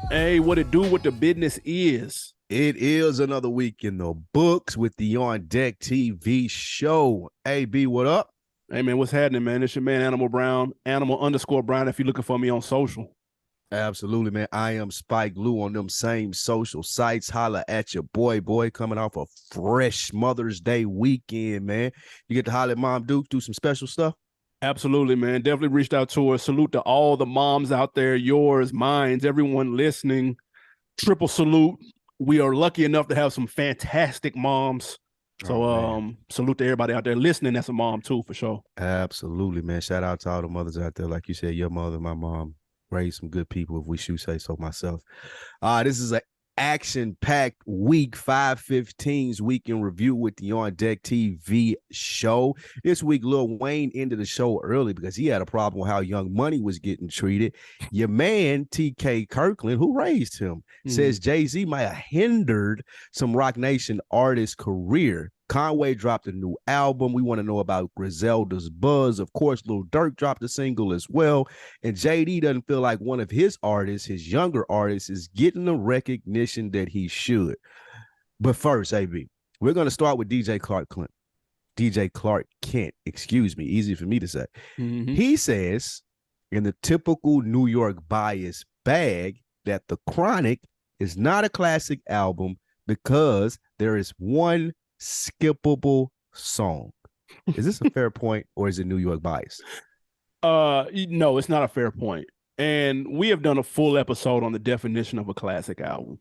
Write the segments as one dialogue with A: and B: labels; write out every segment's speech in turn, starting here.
A: Hey, what it do, what the business is.
B: It is another week in the books with the On Deck TV show. AB, what up?
A: Hey, man, what's happening, man? It's your man, Animal Brown, Animal_Brown, if you're looking for me on social.
B: Absolutely, man. I am Spike Lou on them same social sites. Holla at your boy, coming off a fresh Mother's Day weekend, man. You get to holler at Mom Duke, do some special stuff.
A: Absolutely, man. Definitely reached out to her. Salute to all the moms out there, yours, mine, everyone listening. Triple salute. We are lucky enough to have some fantastic moms. So salute to everybody out there listening. That's a mom too, for sure.
B: Absolutely, man. Shout out to all the mothers out there. Like you said, your mother, my mom, raised some good people, if we should say so myself. This is an action-packed week, 515's week in review with the On Deck TV show. This week, Lil Wayne ended the show early because he had a problem with how Young Money was getting treated. Your man, TK Kirkland, who raised him, says Jay-Z might have hindered some Roc Nation artists' career. Conway dropped a new album. We want to know about Griselda's Buzz. Of course, Lil Durk dropped a single as well. And JD doesn't feel like one of his artists, his younger artists, is getting the recognition that he should. But first, AB, we're going to start with DJ Clark Kent, excuse me, easy for me to say. He says, in the typical New York bias bag, that The Chronic is not a classic album because there is one skippable song. Is this a fair point, or is it New York bias?
A: No, it's not a fair point. And we have done a full episode on the definition of a classic album.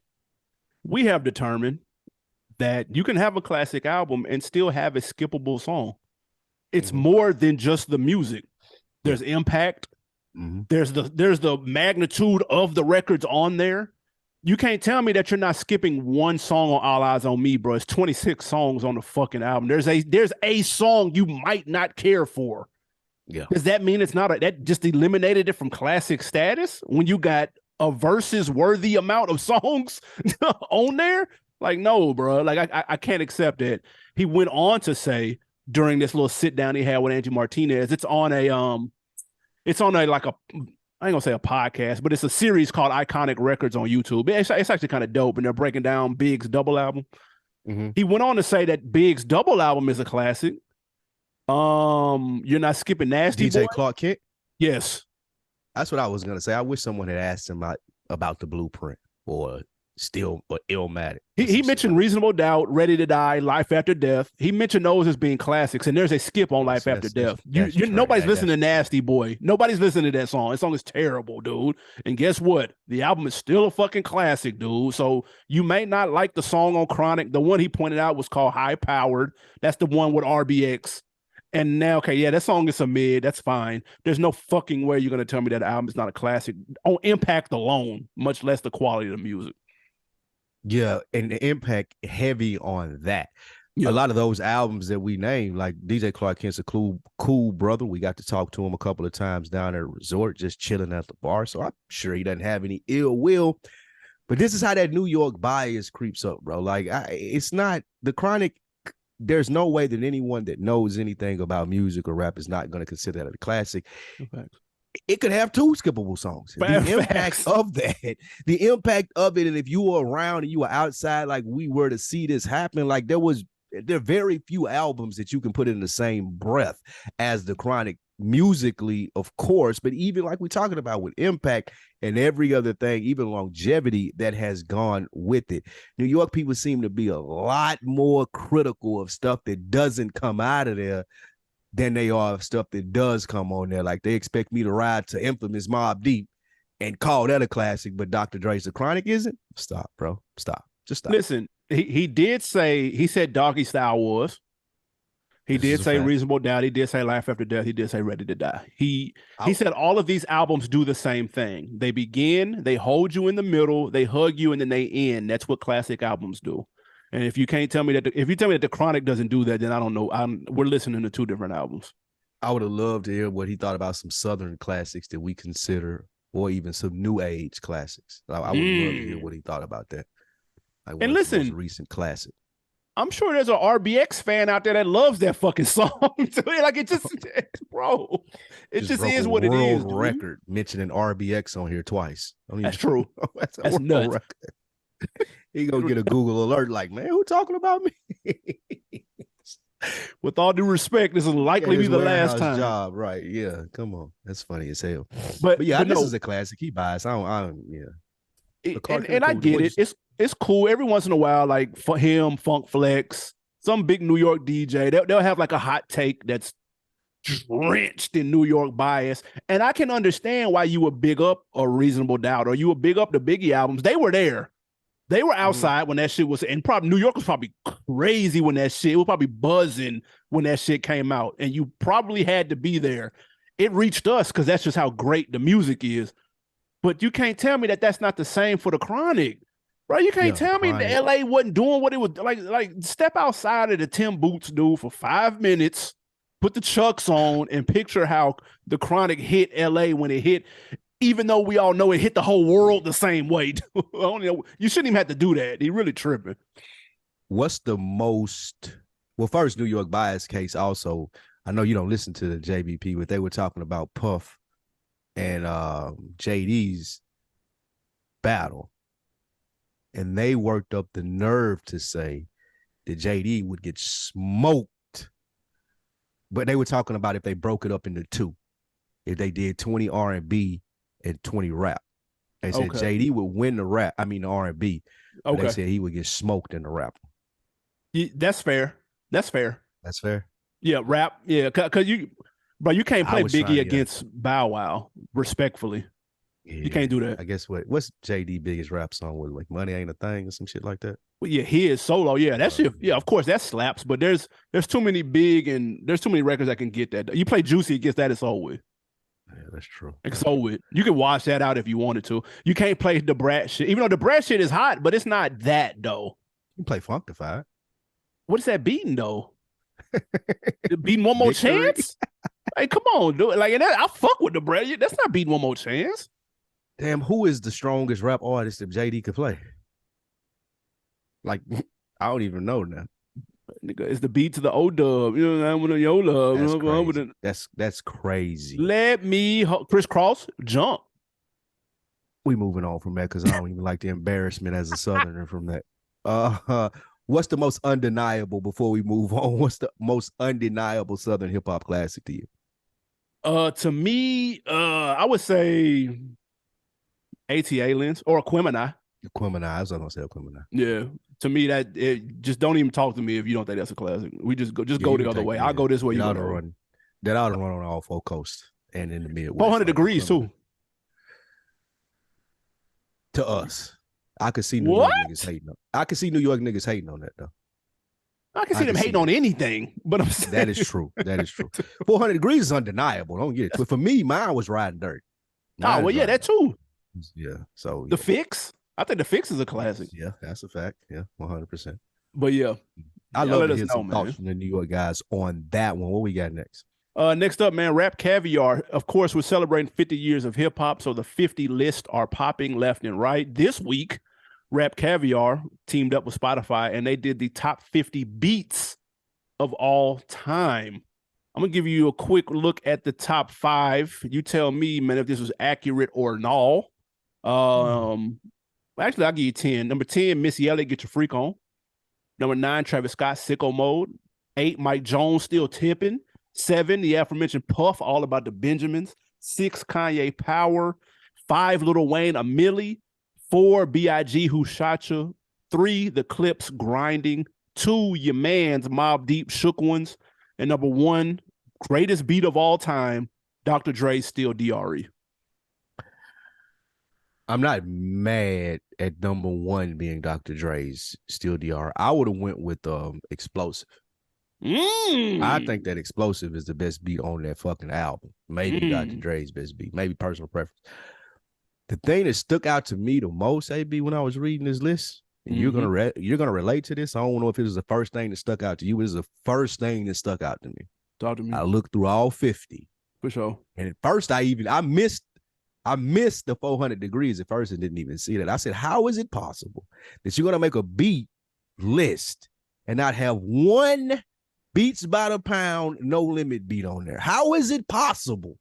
A: We have determined that you can have a classic album and still have a skippable song. It's more than just the music. There's impact. There's the magnitude of the records on there. You can't tell me that you're not skipping one song on All Eyes on Me, bro. It's 26 songs on the fucking album. There's a song you might not care for.
B: Yeah.
A: Does that mean it's not that just eliminated it from classic status when you got a versus worthy amount of songs on there? Like, no, bro. Like, I can't accept it. He went on to say during this little sit down he had with Angie Martinez, it's on a like a, I ain't gonna say a podcast, but it's a series called Iconic Records on YouTube. It's actually kind of dope, and they're breaking down Big's double album. He went on to say that Big's double album is a classic. You're not skipping Nasty
B: DJ
A: Boy?
B: Clark Kent?
A: Yes.
B: That's what I was gonna say. I wish someone had asked him about the Blueprint or Illmatic.
A: He mentioned Reasonable Doubt, Ready to Die, Life After Death. He mentioned those as being classics, and there's a skip on Life After Death. Nobody's listening to Nasty Boy. Nobody's listening to that song. That song is terrible, dude. And guess what? The album is still a fucking classic, dude. So you may not like the song on Chronic. The one he pointed out was called High Powered. That's the one with RBX. And now, okay, yeah, that song is a mid. That's fine. There's no fucking way you're going to tell me that album is not a classic on impact alone, much less the quality of the music.
B: Yeah, and the impact heavy on that. Yeah. A lot of those albums that we named, like DJ Clark Kent's a cool brother. We got to talk to him a couple of times down at a resort, just chilling at the bar. So I'm sure he doesn't have any ill will. But this is how that New York bias creeps up, bro. Like, it's not The Chronic. There's no way that anyone that knows anything about music or rap is not going to consider that a classic. Okay. It could have two skippable songs. The impact of it, and if you were around and you were outside, like we were to see this happen, like there are very few albums that you can put in the same breath as The Chronic musically, of course, but even like we're talking about with impact and every other thing, even longevity that has gone with it. New York people seem to be a lot more critical of stuff that doesn't come out of there than they are of stuff that does come on there. Like they expect me to ride to Infamous Mobb Deep and call that a classic, but Dr. Dre's The Chronic isn't. Stop, bro. Stop. Just stop.
A: Listen, he said Doggy Style was. He did say Reasonable Doubt. He did say Life After Death. He did say Ready to Die. He said all of these albums do the same thing. They begin, they hold you in the middle, they hug you, and then they end. That's what classic albums do. And if you can't tell me that, if you tell me that The Chronic doesn't do that, then I don't know. We're listening to two different albums.
B: I would have loved to hear what he thought about some Southern classics that we consider, or even some new age classics. I would love to hear what he thought about that. Like,
A: and listen,
B: recent classic.
A: I'm sure there's an RBX fan out there that loves that fucking song. Like it just, bro, it just
B: broke a
A: is what it
B: world
A: is, dude.
B: record mentioning RBX on here twice.
A: That's true.
B: That's a
A: That's
B: world
A: nuts.
B: record. He gonna get a Google alert like, man, who talking about me?
A: With all due respect, this will likely be the last time.
B: Job, right? Yeah, come on, that's funny as hell.
A: But
B: yeah, this
A: no,
B: is a classic. He buys. I don't. Yeah.
A: And I get it. It's cool every once in a while, like for him, Funk Flex, some big New York DJ. They'll have like a hot take that's drenched in New York bias, and I can understand why you would big up a Reasonable Doubt or you would big up the Biggie albums. They were there. They were outside when that shit was, and probably New York was probably crazy when that shit, it was probably buzzing when that shit came out, and you probably had to be there. It reached us because that's just how great the music is. But you can't tell me that that's not the same for the Chronic, bro. You can't tell me that LA wasn't doing what it was like. Like step outside of the Tim Boots dude for 5 minutes, put the Chucks on, and picture how the Chronic hit LA when it hit. Even though we all know it hit the whole world the same way. You shouldn't even have to do that. He really tripping.
B: What's the most, well, first New York bias case also, I know you don't listen to the JBP, but they were talking about Puff and JD's battle. And they worked up the nerve to say that JD would get smoked. But they were talking about if they broke it up into two. If they did 20 R&B and 20 rap. They said JD would win the R&B. Okay. They said he would get smoked in the rap.
A: That's fair. That's fair.
B: That's fair.
A: Yeah, rap. Yeah, because you can't play Biggie against Bow Wow, respectfully. Yeah, you can't do that.
B: I guess what's JD biggest rap song with, like Money Ain't a Thing or some shit like that?
A: Well, yeah, his solo. Yeah, that shit. Yeah, of course that slaps. But there's too many there's too many records that can get that. You play Juicy against that, it's over with.
B: Yeah, that's true.
A: It's over with. You can wash that out if you wanted to. You can't play the Brat shit, even though the Brat shit is hot, but it's not that though.
B: You can play Funkdafied.
A: What is that beating though? Beating One More Chance? Hey, come on, dude. Like, and I fuck with the Brat. That's not beating One More Chance.
B: Damn, who is the strongest rap artist that JD could play? Like, I don't even know now.
A: Nigga, it's the beat to the O Dub. You know, I'm with your love.
B: That's crazy.
A: Let me Chris Cross jump.
B: We moving on from that because I don't even like the embarrassment as a Southerner from that. What's the most undeniable before we move on? What's the most undeniable Southern hip hop classic to you?
A: To me, I would say ATA Lens or Aquemini.
B: Aquemini. I was gonna say Aquemini.
A: Yeah. To me, that just don't even talk to me if you don't think that's a classic. We just go the other way. I'll go this way.
B: That ought to run on all four coasts and in the Midwest.
A: 400 degrees too.
B: To us, I could see New York niggas hating on. I could see New York niggas hating on that though.
A: I can see them hating on anything, but I'm saying
B: that is true. That is true. 400 degrees is undeniable. Don't get it. But for me, mine was Riding Dirt.
A: Oh well, yeah, that too.
B: Yeah. So
A: the Fix. I think the Fix is a classic.
B: Yeah, that's a fact. Yeah, 100%.
A: But yeah,
B: I love to hear some thoughts from the New York guys on that one. What we got next?
A: Next up, man, Rap Caviar. Of course, we're celebrating 50 years of hip hop, so the 50 lists are popping left and right. This week, Rap Caviar teamed up with Spotify, and they did the top 50 beats of all time. I'm gonna give you a quick look at the top 5. You tell me, man, if this was accurate or not. Actually, I'll give you 10. Number 10, Missy Elliott, Get Your Freak On. Number 9, Travis Scott, Sicko Mode. 8, Mike Jones, Still Tipping. 7, the aforementioned Puff, All About the Benjamins. 6, Kanye, Power. 5, Lil Wayne, A Milli. 4, B.I.G., Who Shot Ya. 3, The Clips, Grinding. 2, Your Man's, Mobb Deep, Shook Ones. And number 1, greatest beat of all time, Dr. Dre's Still D.R.E.
B: I'm not mad at number 1 being Dr. Dre's Still DR. I would have went with Explosive. I think that Explosive is the best beat on that fucking album. Maybe Dr. Dre's best beat. Maybe personal preference. The thing that stuck out to me the most, AB, when I was reading this list, and you're gonna relate to this. I don't know if it was the first thing that stuck out to you. It was the first thing that stuck out to me.
A: Talk to me.
B: I looked through all 50.
A: For sure.
B: And at first I missed the 400 degrees at first and didn't even see that. I said, how is it possible that you're going to make a beat list and not have one Beats by the Pound No Limit beat on there? How is it possible?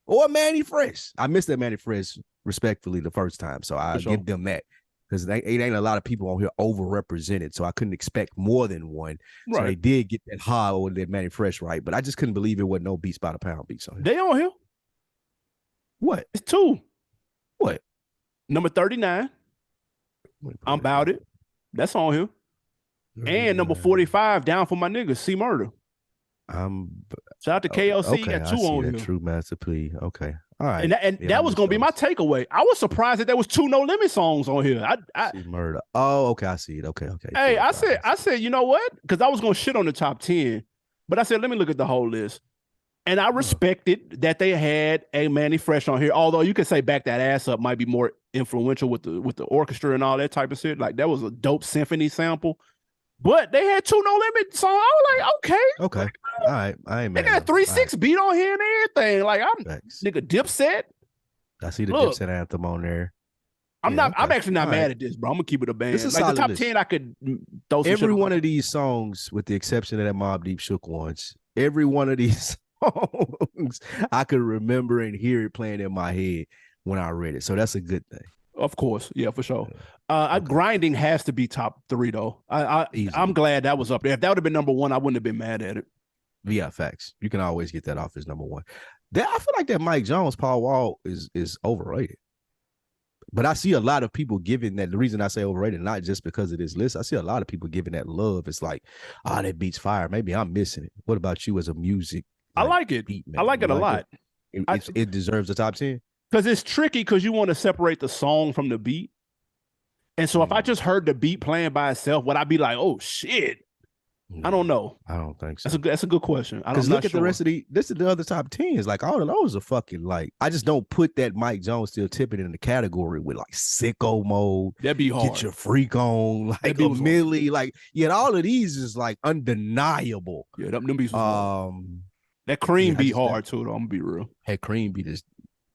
B: Or Manny Fresh. I missed that Manny Fresh respectfully the first time, so I give them that. Because it ain't a lot of people on here overrepresented, so I couldn't expect more than one. Right. So they did get that high over that Manny Fresh right, but I just couldn't believe it wasn't no Beats by the Pound beats on here.
A: They on here.
B: What?
A: It's 2.
B: What?
A: Number 39. I'm About It. That's on here. And number 45, Down for My Niggas, C Murder. Shout out to KLC.
B: Okay,
A: got 2 on here.
B: True Master Plea. Okay. All right.
A: And that was going to be my takeaway. I was surprised that there was 2 No Limit songs on here.
B: C Murder. Oh, okay. I see it. Okay.
A: Hey, I said, you know what? Because I was going to shit on the top 10. But I said, let me look at the whole list. And I respected that they had a Manny Fresh on here. Although you could say Back That Ass Up might be more influential with the orchestra and all that type of shit. Like that was a dope symphony sample. But they had 2 No Limit songs. I was like,
B: okay. All right. I ain't mad.
A: They got a 3-6 beat on here and everything. Like nigga Dipset.
B: I see the Dipset anthem on there.
A: I'm actually not mad at this, bro. I'm gonna keep it a band.
B: This is
A: like the top
B: list.
A: 10, I could throw some
B: every one of these songs, with the exception of that Mobb Deep Shook ones, every one of these songs I could remember and hear it playing in my head when I read it. So that's a good thing.
A: Of course, yeah, for sure. Grinding has to be top 3 though. I'm glad that was up there. If that would have been number 1, I wouldn't have been mad at it.
B: Yeah, facts. You can always get that off as number 1. I feel like that Mike Jones, Paul Wall is overrated. But I see a lot of people giving that. The reason I say overrated, not just because of this list, I see a lot of people giving that love. It's like, that beat's fire. Maybe I'm missing it. What about you as a music?
A: I like it. I like it a lot.
B: It deserves the top 10.
A: Because it's tricky because you want to separate the song from the beat. And so if I just heard the beat playing by itself, would I be like, oh shit? I don't know.
B: I don't think so.
A: That's a good question.
B: Because look at the rest of this is the other top 10s. Like all of those are fucking like, I just don't put that Mike Jones Still Tipping in the category with like Sicko Mode.
A: That'd be hard.
B: Get Your Freak On, like a Millie, like all of these is like undeniable.
A: Yeah, them beats that Cream beat hard too, though. I'm gonna be real.
B: That Cream beat is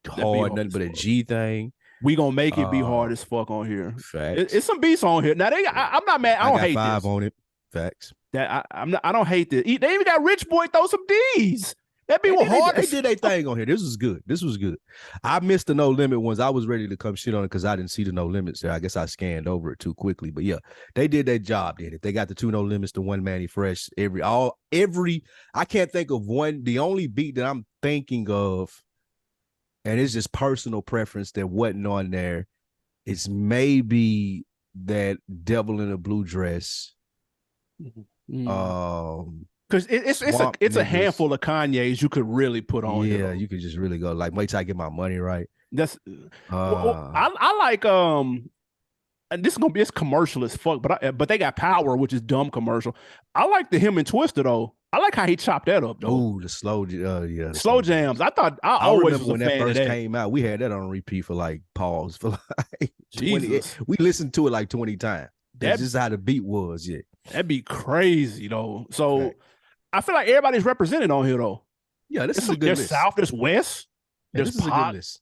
B: hard, nothing but a G thing.
A: We gonna make it be hard as fuck on here.
B: Facts.
A: It's some beats on here. Now I'm not mad. I don't hate
B: 5
A: this.
B: on it. Facts.
A: That I don't hate this. They even got Rich Boy throw some D's. That be hard.
B: They did their thing on here. This was good. I missed the No Limit ones. I was ready to come shit on it because I didn't see the No Limits there. I guess I scanned over it too quickly. But yeah, they did their job, did it? They got the 2 No Limits, the 1 Manny Fresh. I can't think of one. The only beat that I'm thinking of, and it's just personal preference that wasn't on there, is maybe that Devil in a Blue Dress.
A: Because it's a handful of Kanye's you could really put on.
B: Yeah, you could just really go like, wait till I get my money right.
A: That's I like and this is gonna be commercial as fuck, but they got Power, which is dumb commercial. I like the him and Twister though. I like how he chopped that up though.
B: Oh, the slow
A: slow jams. I always
B: remember when that first came out. We had that on repeat for like pause for like
A: Jesus.
B: 20. We listened to it like 20 times. That's just how the beat was. Yeah,
A: that'd be crazy though. So right. I feel like everybody's represented on here though.
B: Yeah, this is a good list.
A: There's South, there's West, there's
B: this is a good list.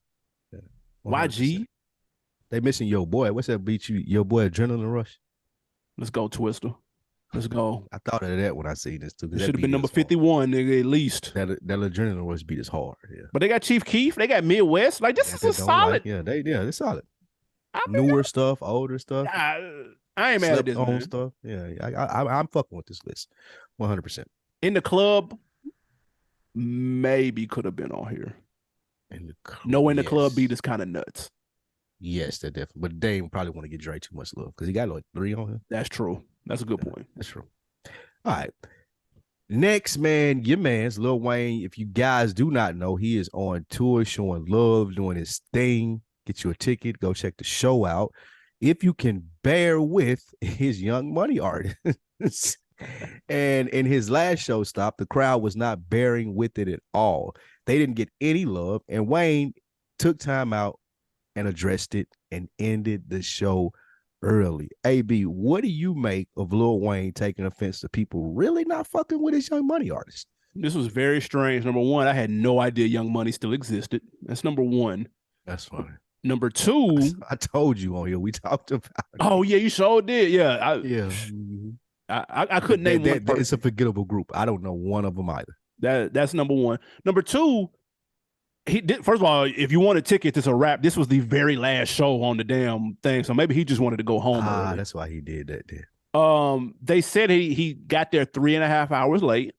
B: Yeah,
A: YG.
B: They missing Yo Boy. What's that beat you? Yo Boy, Adrenaline Rush.
A: Let's go, Twister. Let's go.
B: I thought of that when I see this too.
A: It should have been number 51, nigga, at least.
B: That Adrenaline Rush beat is hard. Yeah.
A: But they got Chief Keef. They got Midwest. Like this is a solid.
B: They're solid. Newer stuff, older stuff.
A: I ain't mad at this.
B: Own stuff. Yeah, I'm fucking with this list, 100%.
A: In the club, maybe could have been on here. In the club beat is kind of nuts.
B: Yes, they're definitely. But they probably want to get Dre too much love because he got like 3 on him.
A: That's true. That's a good point.
B: That's true. All right. Next, man, your man's Lil Wayne. If you guys do not know, he is on tour showing love, doing his thing. Get you a ticket. Go check the show out. If you can bear with his Young Money artists. And in his last show stop, the crowd was not bearing with it at all. They didn't get any love. And Wayne took time out and addressed it and ended the show early. AB, what do you make of Lil Wayne taking offense to people really not fucking with his Young Money artist?
A: This was very strange. Number one, I had no idea Young Money still existed. That's number one.
B: That's funny.
A: Number two,
B: I told you on here. We talked about it.
A: Oh yeah, you sure did. Yeah, I couldn't name one person.
B: It's a forgettable group. I don't know one of them either.
A: That's number one. Number two, he did. First of all, if you want a ticket, it's a wrap. This was the very last show on the damn thing, so maybe he just wanted to go home early.
B: That's why he did that. Then.
A: They said he got there 3.5 hours late.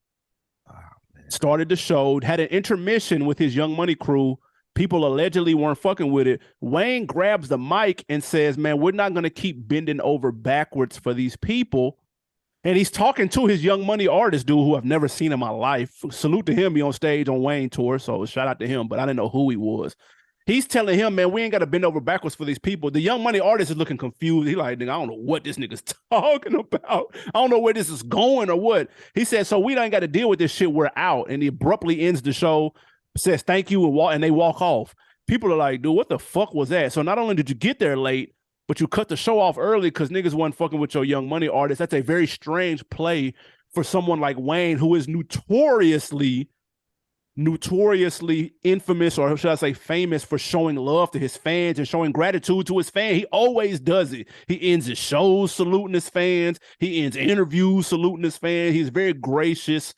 B: Oh, man.
A: Started the show, had an intermission with his Young Money crew. People allegedly weren't fucking with it. Wayne grabs the mic and says, "Man, we're not going to keep bending over backwards for these people." And he's talking to his Young Money artist dude who I've never seen in my life. Salute to him. He on stage on Wayne tour, so shout out to him, but I didn't know who he was. He's telling him, "Man, we ain't got to bend over backwards for these people." The Young Money artist is looking confused. He like, "Nigga, I don't know what this nigga's talking about. I don't know where this is going or what." He said, "So we don't got to deal with this shit. We're out." And he abruptly ends the show, says thank you, and they walk off. People are like, "Dude, what the fuck was that?" So not only did you get there late, but you cut the show off early because niggas wasn't fucking with your Young Money artist. That's a very strange play for someone like Wayne, who is notoriously infamous, or should I say famous, for showing love to his fans and showing gratitude to his fans. He always does it. He ends his shows saluting his fans. He ends interviews saluting his fans. He's very gracious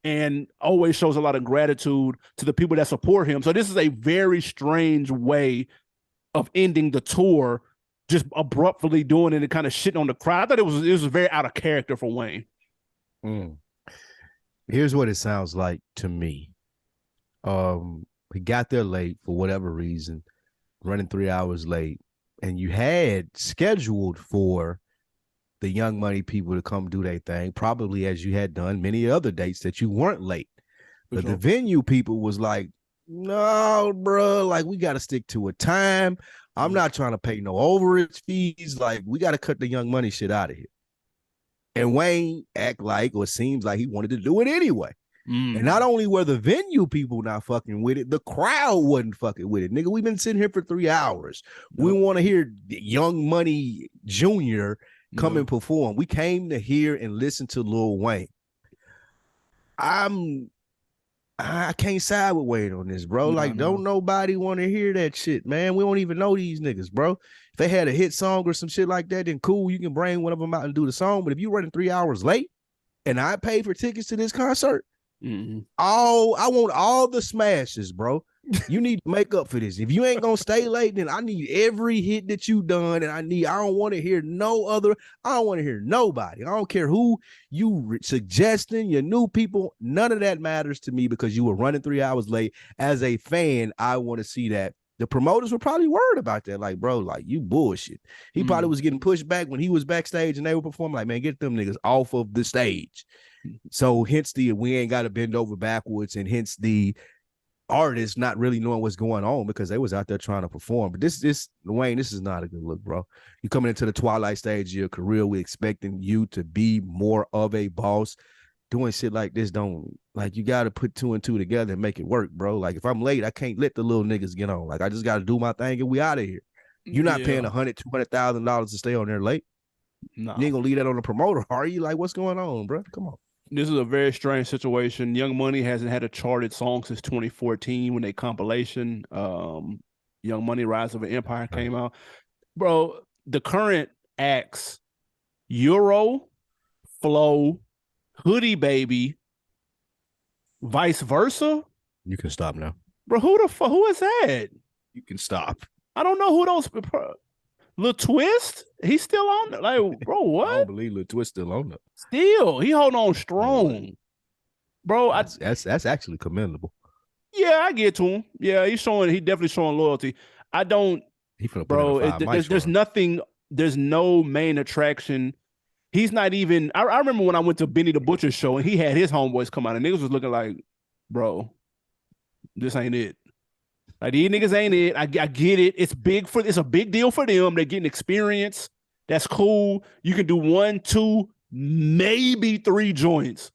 A: and always shows a lot of gratitude to the people that support him. So this is a very strange way of ending the tour, just abruptly doing it and kind of shitting on the crowd. I thought it was very out of character for Wayne.
B: Here's what it sounds like to me. He got there late for whatever reason, running 3 hours late, and you had scheduled for the Young Money people to come do their thing, probably as you had done many other dates that you weren't late. But the venue people was like, "No, bro, like we got to stick to a time. I'm not trying to pay no overage fees. Like we got to cut the Young Money shit out of here." And Wayne act like, or seems like he wanted to do it anyway. And not only were the venue people not fucking with it, the crowd wasn't fucking with it. Nigga, we've been sitting here for 3 hours. We want to hear Young Money Jr. come and perform. We came to hear and listen to Lil Wayne. I can't side with Wayne on this, bro. Don't nobody want to hear that shit, man. We don't even know these niggas, bro. If they had a hit song or some shit like that, then cool, you can bring one of them out and do the song. But if you running 3 hours late and I paid for tickets to this concert, I want all the smashes, bro. You need to make up for this. If you ain't gonna stay late, then I need every hit that you done, and I don't want to hear no other. I don't want to hear nobody. I don't care who you suggesting, your new people. None of that matters to me because you were running 3 hours late. As a fan, I want to see that. The promoters were probably worried about that. Like, bro, like you bullshit. He probably was getting pushed back when he was backstage and they were performing. Like, man, get them niggas off of the stage. So hence we ain't got to bend over backwards, and hence the artists not really knowing what's going on because they was out there trying to perform. But this Wayne, this is not a good look, bro. You coming into the twilight stage of your career, we expecting you to be more of a boss. Doing shit like this you got to put two and two together and make it work, bro. Like if I'm late, I can't let the little niggas get on. Like I just got to do my thing and we out of here. You're not paying $100,000-$200,000 to stay on there late. No. You ain't gonna leave that on the promoter, are you? Like what's going on, bro? Come on.
A: This is a very strange situation. Young Money hasn't had a charted song since 2014 when they compilation Young Money Rise of an Empire came out. Bro, the current acts, Euro, Flow, Hoodie Baby, Vice Versa.
B: You can stop now.
A: Bro, who is that?
B: You can stop.
A: I don't know who those. Lil Twist? He's still on there. Like, bro, what?
B: I don't believe Lil Twist still on there.
A: Still, he holding on strong. Bro,
B: that's actually commendable.
A: Yeah, I get to him. Yeah, he definitely showing loyalty. I don't, bro, there's nothing, there's no main attraction. He's not even, I remember when I went to Benny the Butcher show and he had his homeboys come out and niggas was looking like, bro, this ain't it. Like these niggas ain't it. I get it. It's a big deal for them. They're getting experience. That's cool. You can do 1, 2, maybe 3 joints.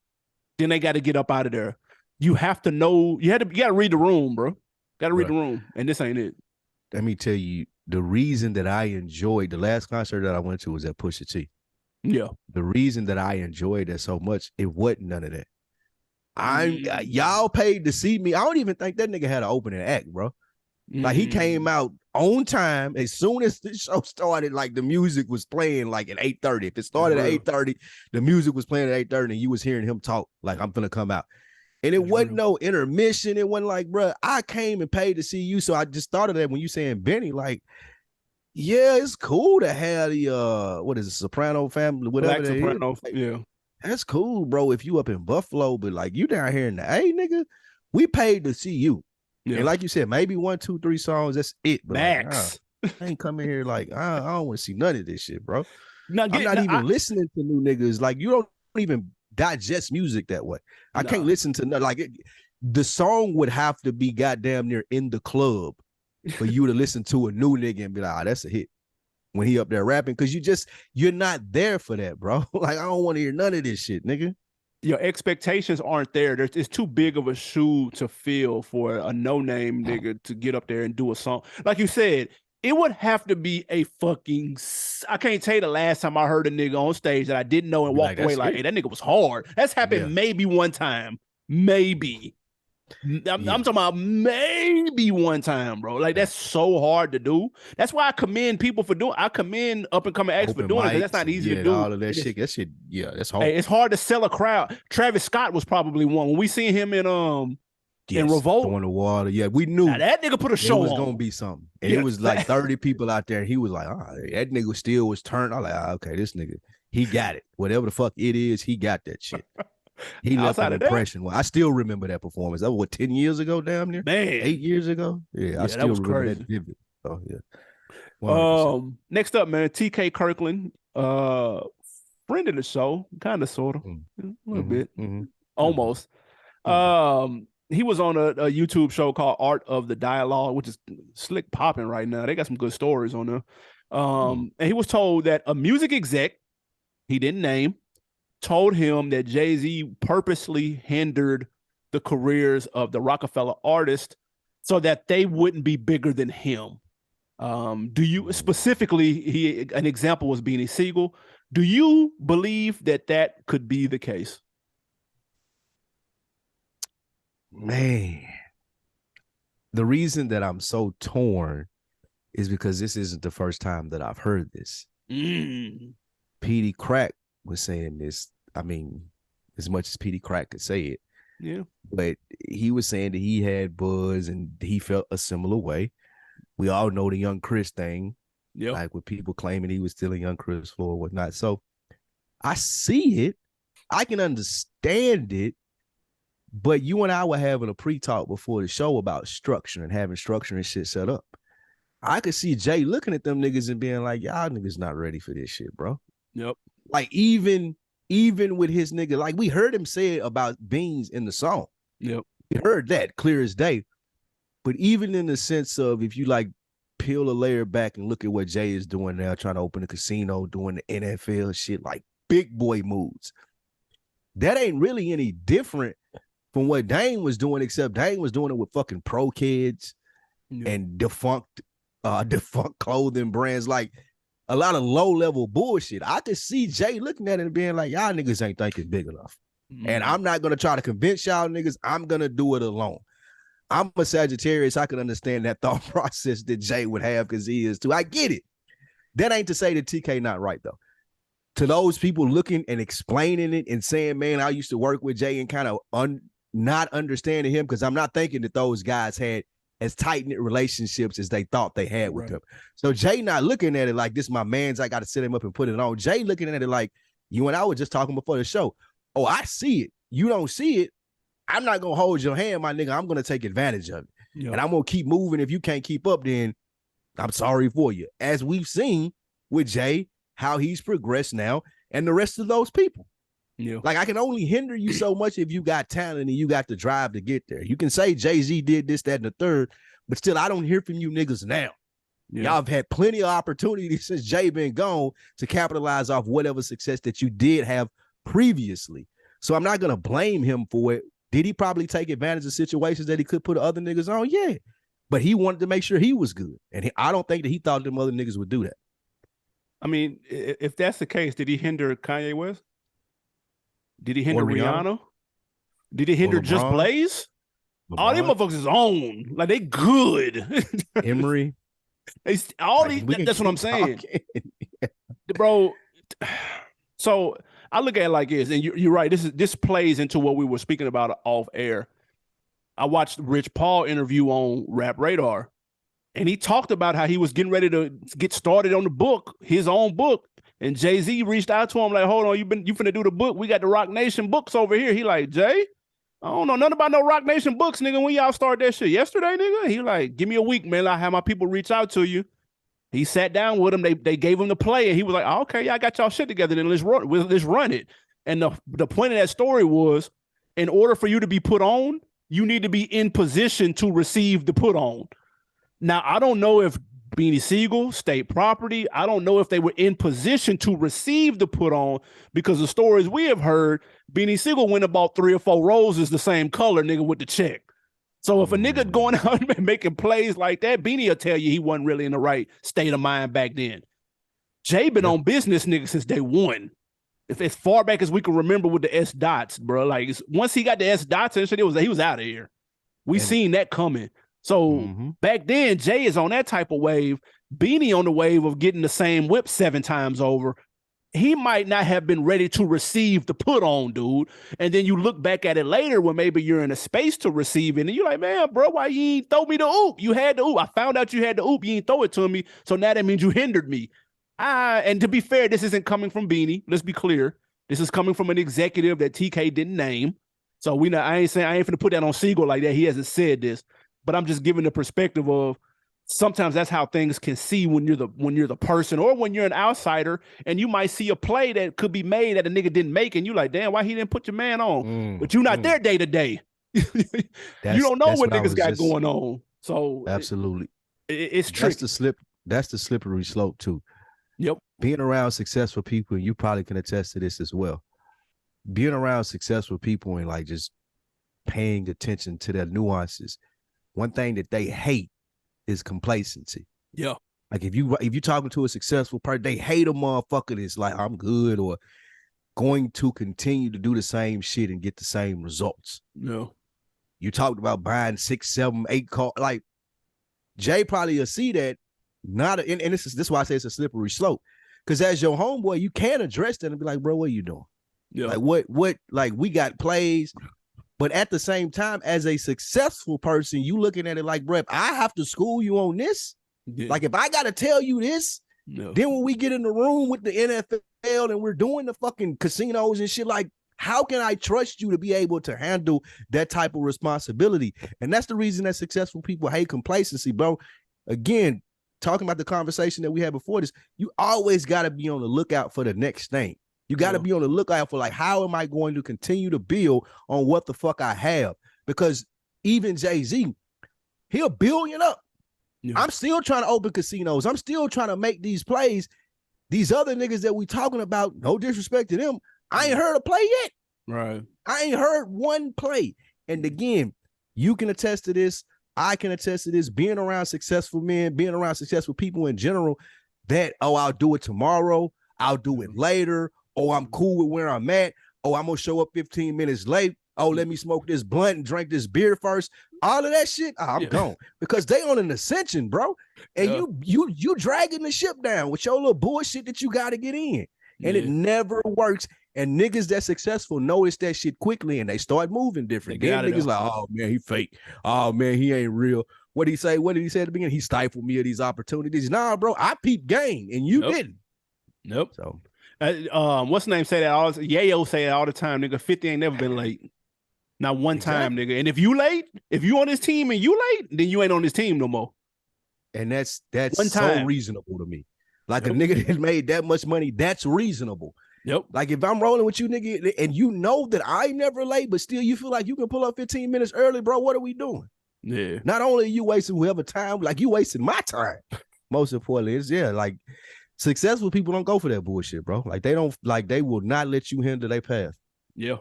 A: Then they got to get up out of there. You have to know. You got to read the room, bro. Got to read the room. And this ain't it.
B: Let me tell you, the reason that I enjoyed the last concert that I went to was at Pusha T.
A: Yeah.
B: The reason that I enjoyed it so much, it wasn't none of that. Y'all paid to see me. I don't even think that nigga had an opening act, bro. Like he came out on time as soon as the show started. Like the music was playing like at 8:30. If it started at 8:30, the music was playing at 8:30, and you was hearing him talk like I'm gonna come out. And it wasn't no intermission. It wasn't like, bro, I came and paid to see you. So I just thought of that when you saying Benny, like, yeah, it's cool to have the what is it, Soprano family, whatever
A: Black
B: that
A: Soprano,
B: is. Like,
A: yeah.
B: that's cool, bro. If you up in Buffalo, but like you down here in the A, nigga, we paid to see you. Yeah. And like you said, maybe 1, 2, 3 songs, that's it. But
A: Max.
B: Like, I ain't coming here like, I don't want to see none of this shit, bro. I'm not even listening to new niggas. Like, you don't even digest music that way. I can't listen to nothing. Like, the song would have to be goddamn near in the club for you to listen to a new nigga and be like, that's a hit when he up there rapping. Because you're not there for that, bro. Like, I don't want to hear none of this shit, nigga.
A: Your expectations aren't there. It's too big of a shoe to fill for a no-name nigga to get up there and do a song. Like you said, it would have to be a fucking... I can't tell you the last time I heard a nigga on stage that I didn't know and walked away like, hey, that nigga was hard. That's happened maybe one time. Maybe. I'm talking about maybe one time, bro. Like, that's so hard to do. That's why I commend people for doing. I commend up and coming acts for doing it, because that's not easy to do.
B: All of that shit. That shit, yeah, that's hard.
A: Hey, it's hard to sell a crowd. Travis Scott was probably one. When we seen him in Revolt,
B: throwing the water. Yeah, we knew
A: that nigga put a show
B: was
A: on.
B: Gonna be something. And it was like 30 people out there. And he was like, that nigga still was turned. I'm like, okay, this nigga, he got it. Whatever the fuck it is, he got that shit. He left an impression. Well, I still remember that performance. That was what, 10 years ago, damn near?
A: Man.
B: 8 years ago? Yeah, I still remember that vivid. Oh, yeah.
A: 100%. Next up, man, TK Kirkland, friend of the show, kind of, sort of, a little bit, almost. He was on a YouTube show called Art of the Dialogue, which is slick popping right now. They got some good stories on there. And he was told that a music exec, he didn't name, told him that Jay-Z purposely hindered the careers of the Rockefeller artists so that they wouldn't be bigger than him. Do you specifically, an example was Beanie Siegel. Do you believe that could be the case?
B: Man, the reason that I'm so torn is because this isn't the first time that I've heard this. Petey Crack was saying this. I mean, as much as Petey Crack could say it.
A: Yeah.
B: But he was saying that he had buzz and he felt a similar way. We all know the Young Chris thing. Yeah. Like with people claiming he was stealing Young Chris floor or whatnot. So I see it. I can understand it. But you and I were having a pre-talk before the show about structure and having structure and shit set up. I could see Jay looking at them niggas and being like, y'all niggas not ready for this shit, bro.
A: Yep.
B: Like even with his nigga, like we heard him say it about Beans in the song.
A: Yep.
B: We heard that clear as day. But even in the sense of if you like peel a layer back and look at what Jay is doing now, trying to open a casino, doing the NFL shit, like big boy moves. That ain't really any different from what Dame was doing, except Dame was doing it with fucking pro kids and defunct clothing brands, like a lot of low-level bullshit. I could see Jay looking at it and being like, y'all niggas ain't thinking big enough. And I'm not going to try to convince y'all niggas. I'm going to do it alone. I'm a Sagittarius. I can understand that thought process that Jay would have because he is too. I get it. That ain't to say that TK not right, though. To those people looking and explaining it and saying, man, I used to work with Jay and kind of not understanding him, because I'm not thinking that those guys had as tight-knit relationships as they thought they had with him. So Jay not looking at it like this my man's, I got to set him up and put it on. Jay looking at it like, you and I were just talking before the show. Oh, I see it. You don't see it. I'm not going to hold your hand, my nigga. I'm going to take advantage of it. Yep. And I'm going to keep moving. If you can't keep up, then I'm sorry for you. As we've seen with Jay, how he's progressed now and the rest of those people. Yeah. Like, I can only hinder you so much if you got talent and you got the drive to get there. You can say Jay-Z did this, that, and the third, but still, I don't hear from you niggas now. Yeah. Y'all have had plenty of opportunities since Jay been gone to capitalize off whatever success that you did have previously. So I'm not going to blame him for it. Did he probably take advantage of situations that he could put other niggas on? Yeah. But he wanted to make sure he was good. And I don't think that he thought them other niggas would do that.
A: I mean, if that's the case, did he hinder Kanye West? Did he hinder Rihanna? Did he hinder Just Blaze? All these
B: Lamont,
A: motherfuckers is on. Like they good.
B: Emery.
A: All
B: Like
A: these.
B: we can
A: That's what I'm
B: keep
A: saying,
B: talking.
A: bro. So I look at it like this, and you're right. This plays into what we were speaking about off air. I watched Rich Paul interview on Rap Radar, and he talked about how he was getting ready to get started on the book, his own book. And Jay-Z reached out to him like, "Hold on, you finna do the book? We got the Rock Nation books over here." He like, "Jay, I don't know nothing about no Rock Nation books, nigga. When y'all start that shit yesterday, nigga?" He like, "Give me a week, man. I'll have my people reach out to you." He sat down with him. They gave him the play, and he was like, oh, "Okay, yeah, I got y'all shit together. Then let's run it." And the point of that story was, in order for you to be put on, you need to be in position to receive the put on. Now, I don't know if Beanie Siegel, State Property, I don't know if they were in position to receive the put on, because the stories we have heard, Beanie Siegel went about 3 or 4 roses the same color, nigga, with the check. So if a nigga going out and making plays like that, Beanie will tell you he wasn't really in the right state of mind back then. Jay been on business, nigga, since day one. If as far back as we can remember with the S dots, bro. Like once he got the S dots and shit, he was out of here. We seen that coming. So back then, Jay is on that type of wave. Beanie on the wave of getting the same whip 7 times over. He might not have been ready to receive the put on, dude. And then you look back at it later when maybe you're in a space to receive it, and you're like, man, bro, why you ain't throw me the oop? You had the oop. I found out you had the oop. You ain't throw it to me. So now that means you hindered me. And to be fair, this isn't coming from Beanie. Let's be clear. This is coming from an executive that TK didn't name. So I ain't finna put that on Siegel like that. He hasn't said this, but I'm just giving the perspective of sometimes that's how things can see when you're the person, or when you're an outsider, and you might see a play that could be made that a nigga didn't make, and you like, damn, why he didn't put your man on? But you're not there day to day. You don't know what niggas got going on. So
B: absolutely,
A: it's tricky.
B: That's the slippery slope too.
A: Yep.
B: Being around successful people, and you probably can attest to this as well. Being around successful people and like just paying attention to their nuances. One thing that they hate is complacency.
A: Yeah.
B: Like if you talking to a successful person, they hate a motherfucker that's like, I'm good, or going to continue to do the same shit and get the same results.
A: No.
B: You talked about buying 6, 7, 8 cars. Like Jay probably will see that. And this is why I say it's a slippery slope. Because as your homeboy, you can address that and be like, bro, what are you doing?
A: Yeah.
B: Like what like we got plays. But at the same time, as a successful person, you looking at it like, bro, I have to school you on this. Yeah. Like, if I got to tell you this, then when we get in the room with the NFL and we're doing the fucking casinos and shit, like, how can I trust you to be able to handle that type of responsibility? And that's the reason that successful people hate complacency, bro. Again, talking about the conversation that we had before this, you always got to be on the lookout for the next thing. You got to be on the lookout for, like, how am I going to continue to build on what the fuck I have? Because even Jay-Z, he'll billion up. Yeah. I'm still trying to open casinos. I'm still trying to make these plays. These other niggas that we talking about, no disrespect to them, I ain't heard a play yet.
A: Right.
B: I ain't heard one play. And again, you can attest to this. I can attest to this. Being around successful men, being around successful people in general, that, oh, I'll do it tomorrow. I'll do it later. Oh, I'm cool with where I'm at. Oh, I'm going to show up 15 minutes late. Oh, let me smoke this blunt and drink this beer first. All of that shit, I'm gone. Because they on an ascension, bro. And you dragging the ship down with your little bullshit that you got to get in. And it never works. And niggas that successful notice that shit quickly and they start moving different. Then niggas like, oh, man, he fake. Oh, man, he ain't real. What did he say? What did he say at the beginning? He stifled me of these opportunities. Nah, bro, I peeped game and you didn't.
A: Nope.
B: So.
A: What's the name say that all Yayo say it all the time, nigga. 50 ain't never been late. Not one time, nigga. And if you late, if you on this team and you late, then you ain't on this team no more.
B: And that's so reasonable to me. Like a nigga that made that much money, that's reasonable.
A: Yep.
B: Like if I'm rolling with you, nigga, and you know that I'm never late, but still you feel like you can pull up 15 minutes early, bro, what are we doing?
A: Yeah.
B: Not only are you wasting whoever time, like you wasting my time. Most importantly, it's like successful people don't go for that bullshit, bro. Like they will not let you hinder their path.
A: Yeah.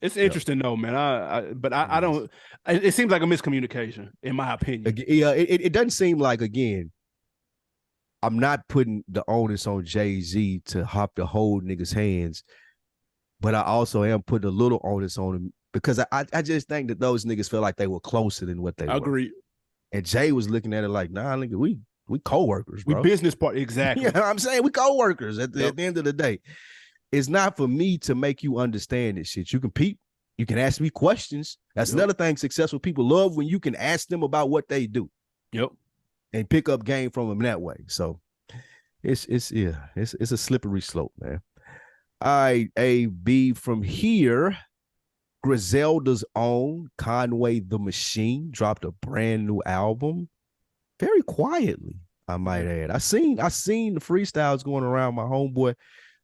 A: It's interesting though, man. I don't, it seems like a miscommunication in my opinion.
B: Yeah, it doesn't seem like, again, I'm not putting the onus on Jay-Z to hop the whole niggas' hands, but I also am putting a little onus on him because I just think that those niggas felt like they were closer than what they
A: I
B: were.
A: agree.
B: And Jay was looking at it like, nah, nigga, we co-workers,
A: We
B: bro.
A: business part exactly.
B: You know what I'm saying? We co-workers at the end of the day. It's not for me to make you understand this shit. You can peep, you can ask me questions. That's another thing successful people love, when you can ask them about what they do.
A: Yep.
B: And pick up game from them that way. So it's a slippery slope, man. All right, AB, from here, Griselda's own Conway the Machine dropped a brand new album very quietly, I might add. I seen the freestyles going around. My homeboy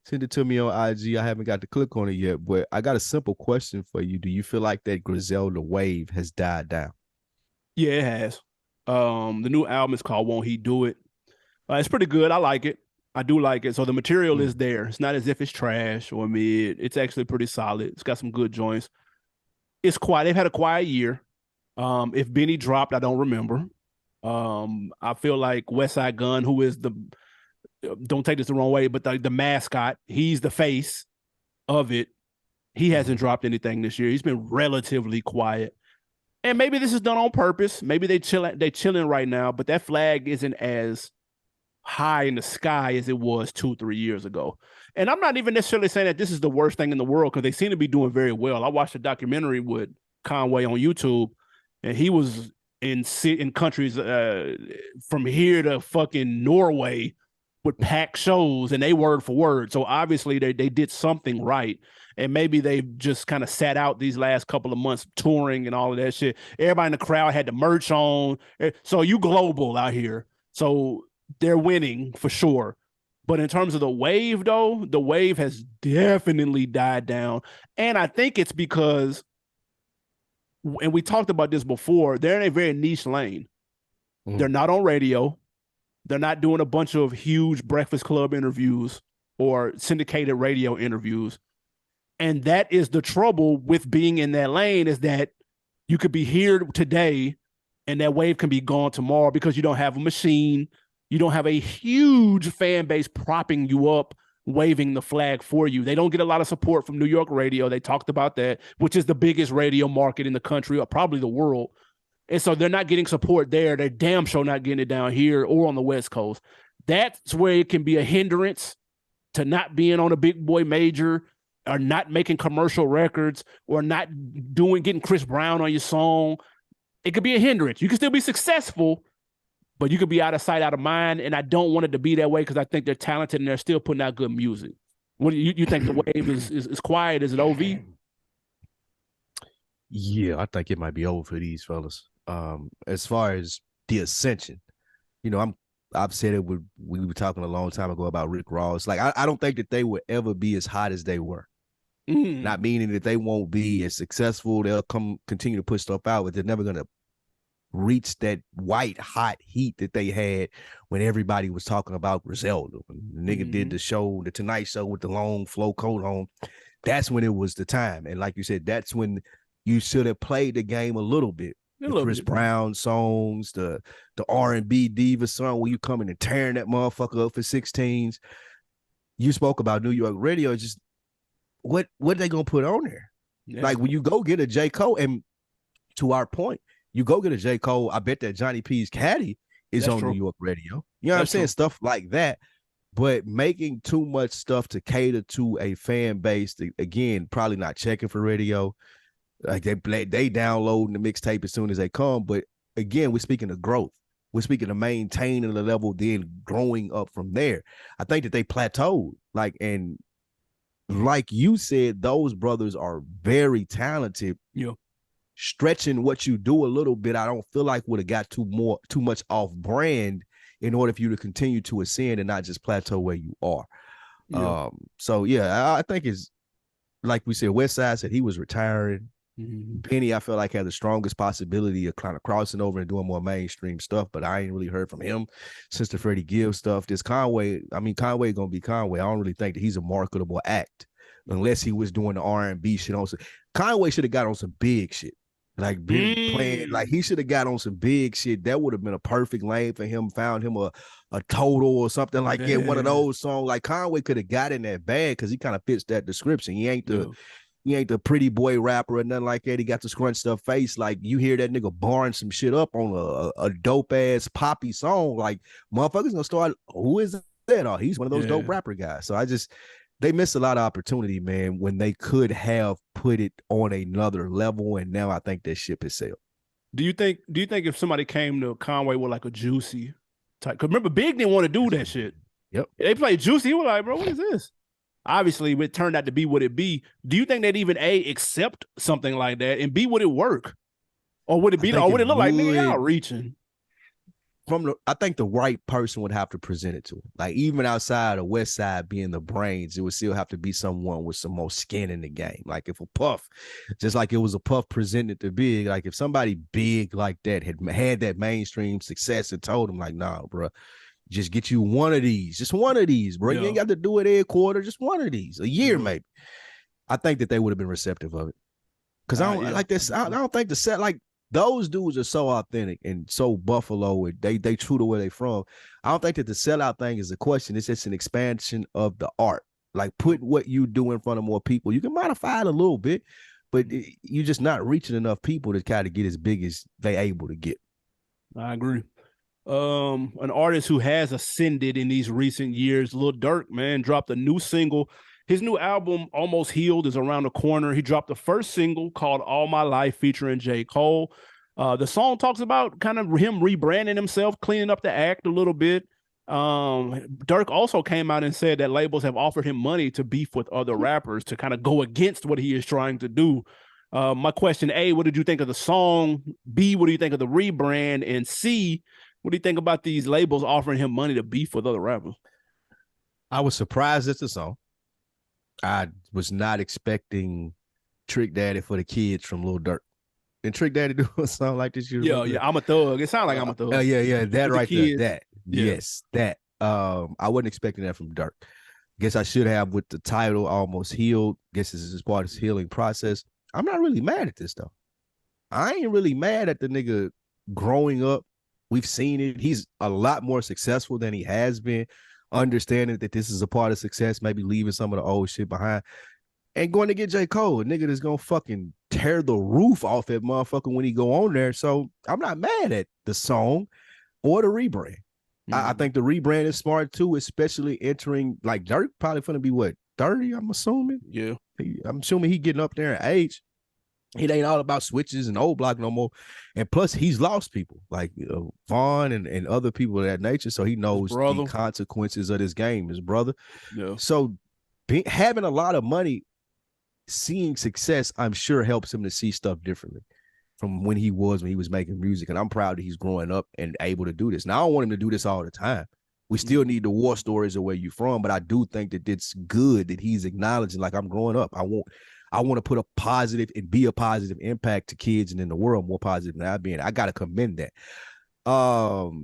B: sent it to me on IG. I haven't got to click on it yet, but I got a simple question for you. Do you feel like that Griselda wave has died down?
A: Yeah, it has. The new album is called Won't He Do It? It's pretty good. I like it. I do like it. So the material is there. It's not as if it's trash or mid. It's actually pretty solid. It's got some good joints. It's quiet. They've had a quiet year. If Benny dropped, I don't remember. I feel like Westside Gunn, who is don't take this the wrong way, but the mascot, he's the face of it. He hasn't dropped anything this year. He's been relatively quiet. And maybe this is done on purpose. Maybe they're chilling right now, but that flag isn't as high in the sky as it was 2-3 years ago. And I'm not even necessarily saying that this is the worst thing in the world, because they seem to be doing very well. I watched a documentary with Conway on YouTube, and he was in countries from here to fucking Norway with packed shows, and they word for word. So obviously they did something right. And maybe they've just kind of sat out these last couple of months touring and all of that shit. Everybody in the crowd had the merch on. So you global out here. So they're winning for sure. But in terms of the wave, though, the wave has definitely died down. And I think it's because, and we talked about this before, they're in a very niche lane. They're not on radio. They're not doing a bunch of huge Breakfast Club interviews or syndicated radio interviews. And that is the trouble with being in that lane, is that you could be here today and that wave can be gone tomorrow because you don't have a machine. You don't have a huge fan base propping you up, waving the flag for you. They don't get a lot of support from New York radio. They talked about that, which is the biggest radio market in the country, or probably the world. And so they're not getting support there. They're damn sure not getting it down here or on the West Coast. That's where it can be a hindrance to not being on a big boy major, or not making commercial records, or not getting Chris Brown on your song. It could be a hindrance. You can still be successful, but you could be out of sight, out of mind. And I don't want it to be that way, because I think they're talented and they're still putting out good music. What do you think the wave is quiet? Is it OV?
B: Yeah, I think it might be over for these fellas. As far as the ascension, I've said it we were talking a long time ago about Rick Ross. Like, I don't think that they will ever be as hot as they were. Not meaning that they won't be as successful. They'll continue to put stuff out, but they're never gonna reach that white hot heat that they had when everybody was talking about Griselda. When the nigga did the show, the Tonight Show, with the long flow coat on. That's when it was the time. And like you said, that's when you should have played the game a little bit. The Chris Brown songs, the R&B diva song where you coming and tearing that motherfucker up for 16s. You spoke about New York radio. Just what are they gonna put on there? Yeah. Like, when you go get a J. Cole, and to our point, you go get a J. Cole, I bet that Johnny P's Caddy is on New York radio. You know what I'm saying? Stuff like that. But making too much stuff to cater to a fan base that, again, probably not checking for radio. Like, they downloading the mixtape as soon as they come. But again, we're speaking of growth. We're speaking of maintaining the level, then growing up from there. I think that they plateaued. Like you said, those brothers are very talented.
A: Yeah.
B: Stretching what you do a little bit, I don't feel like would have got too much off brand in order for you to continue to ascend and not just plateau where you are. Yeah. So yeah, I think it's like we said, Westside said he was retiring. Benny, I feel like, had the strongest possibility of kind of crossing over and doing more mainstream stuff, but I ain't really heard from him since the Freddie Gibbs stuff. This Conway gonna be Conway. I don't really think that he's a marketable act unless he was doing the R&B shit. Conway should have got on some big shit, like playing. Like, he should have got on some big shit. That would have been a perfect lane for him. Found him a Total or something like that. One of those songs. Like, Conway could have got in that bag because he kind of fits that description. He ain't the he ain't the pretty boy rapper or nothing like that. He got the scrunched up face. Like you hear that nigga barring some shit up on a dope ass poppy song. Like motherfuckers gonna start. Who is that? Oh, he's one of those dope rapper guys. So they missed a lot of opportunity, man, when they could have put it on another level. And now I think that ship has sailed.
A: Do you think if somebody came to Conway with like a Juicy type? Because remember, Big didn't want to do that shit.
B: Yep.
A: They played Juicy. He was like, bro, what is this? Obviously, it turned out to be what it be. Do you think they'd even A, accept something like that, and B, would it work? Or would it be, or would it look like, nigga, y'all reaching?
B: I think the right person would have to present it to him. Like even outside of West Side being the brains, it would still have to be someone with some more skin in the game. Like if a Puff, just like it was a Puff presented to Big, like if somebody big like that had that mainstream success and told him like, nah, bro, just get you one of these, just one of these, bro. Yeah. You ain't got to do it every quarter, just one of these, a year maybe. I think that they would have been receptive of it. Because I don't like this. I don't think the set like. Those dudes are so authentic and so Buffalo, and they true to where they from. I don't think that the sellout thing is a question. It's just an expansion of the art. Like put what you do in front of more people. You can modify it a little bit, but you're just not reaching enough people to kind of get as big as they able to get.
A: I agree. An artist who has ascended in these recent years, Lil Durk, man, dropped a new single. His new album, Almost Healed, is around the corner. He dropped the first single called All My Life featuring J. Cole. The song talks about kind of him rebranding himself, cleaning up the act a little bit. Durk also came out and said that labels have offered him money to beef with other rappers to kind of go against what he is trying to do. My question, A, what did you think of the song? B, what do you think of the rebrand? And C, what do you think about these labels offering him money to beef with other rappers?
B: I was surprised at the song. I was not expecting Trick Daddy for the Kids from Lil Durk. And Trick Daddy do a song like this?
A: Yeah, I'm a thug. It sounds like I'm a thug.
B: Yeah, that right there. That. Yeah. Yes, that. I wasn't expecting that from Durk. Guess I should have with the title Almost Healed. Guess this is part of his healing process. I'm not really mad at this though. I ain't really mad at the nigga growing up. We've seen it. He's a lot more successful than he has been. Understanding that this is a part of success, maybe leaving some of the old shit behind, and going to get J. Cole, a nigga that's gonna fucking tear the roof off that motherfucker when he go on there. So I'm not mad at the song or the rebrand. I think the rebrand is smart too, especially entering like Durk probably gonna be what 30, I'm assuming.
A: Yeah,
B: I'm assuming he getting up there in age. It ain't all about switches and old block no more. And plus, he's lost people like Vaughn and other people of that nature. So he knows the consequences of this game, his brother. Yeah. So having a lot of money, seeing success, I'm sure helps him to see stuff differently from when he was making music. And I'm proud that he's growing up and able to do this. Now, I don't want him to do this all the time. We still need the war stories of where you're from, but I do think that it's good that he's acknowledging, like, I'm growing up. I want to put a positive and be a positive impact to kids and in the world more positive than I've been. I got to commend that. NBA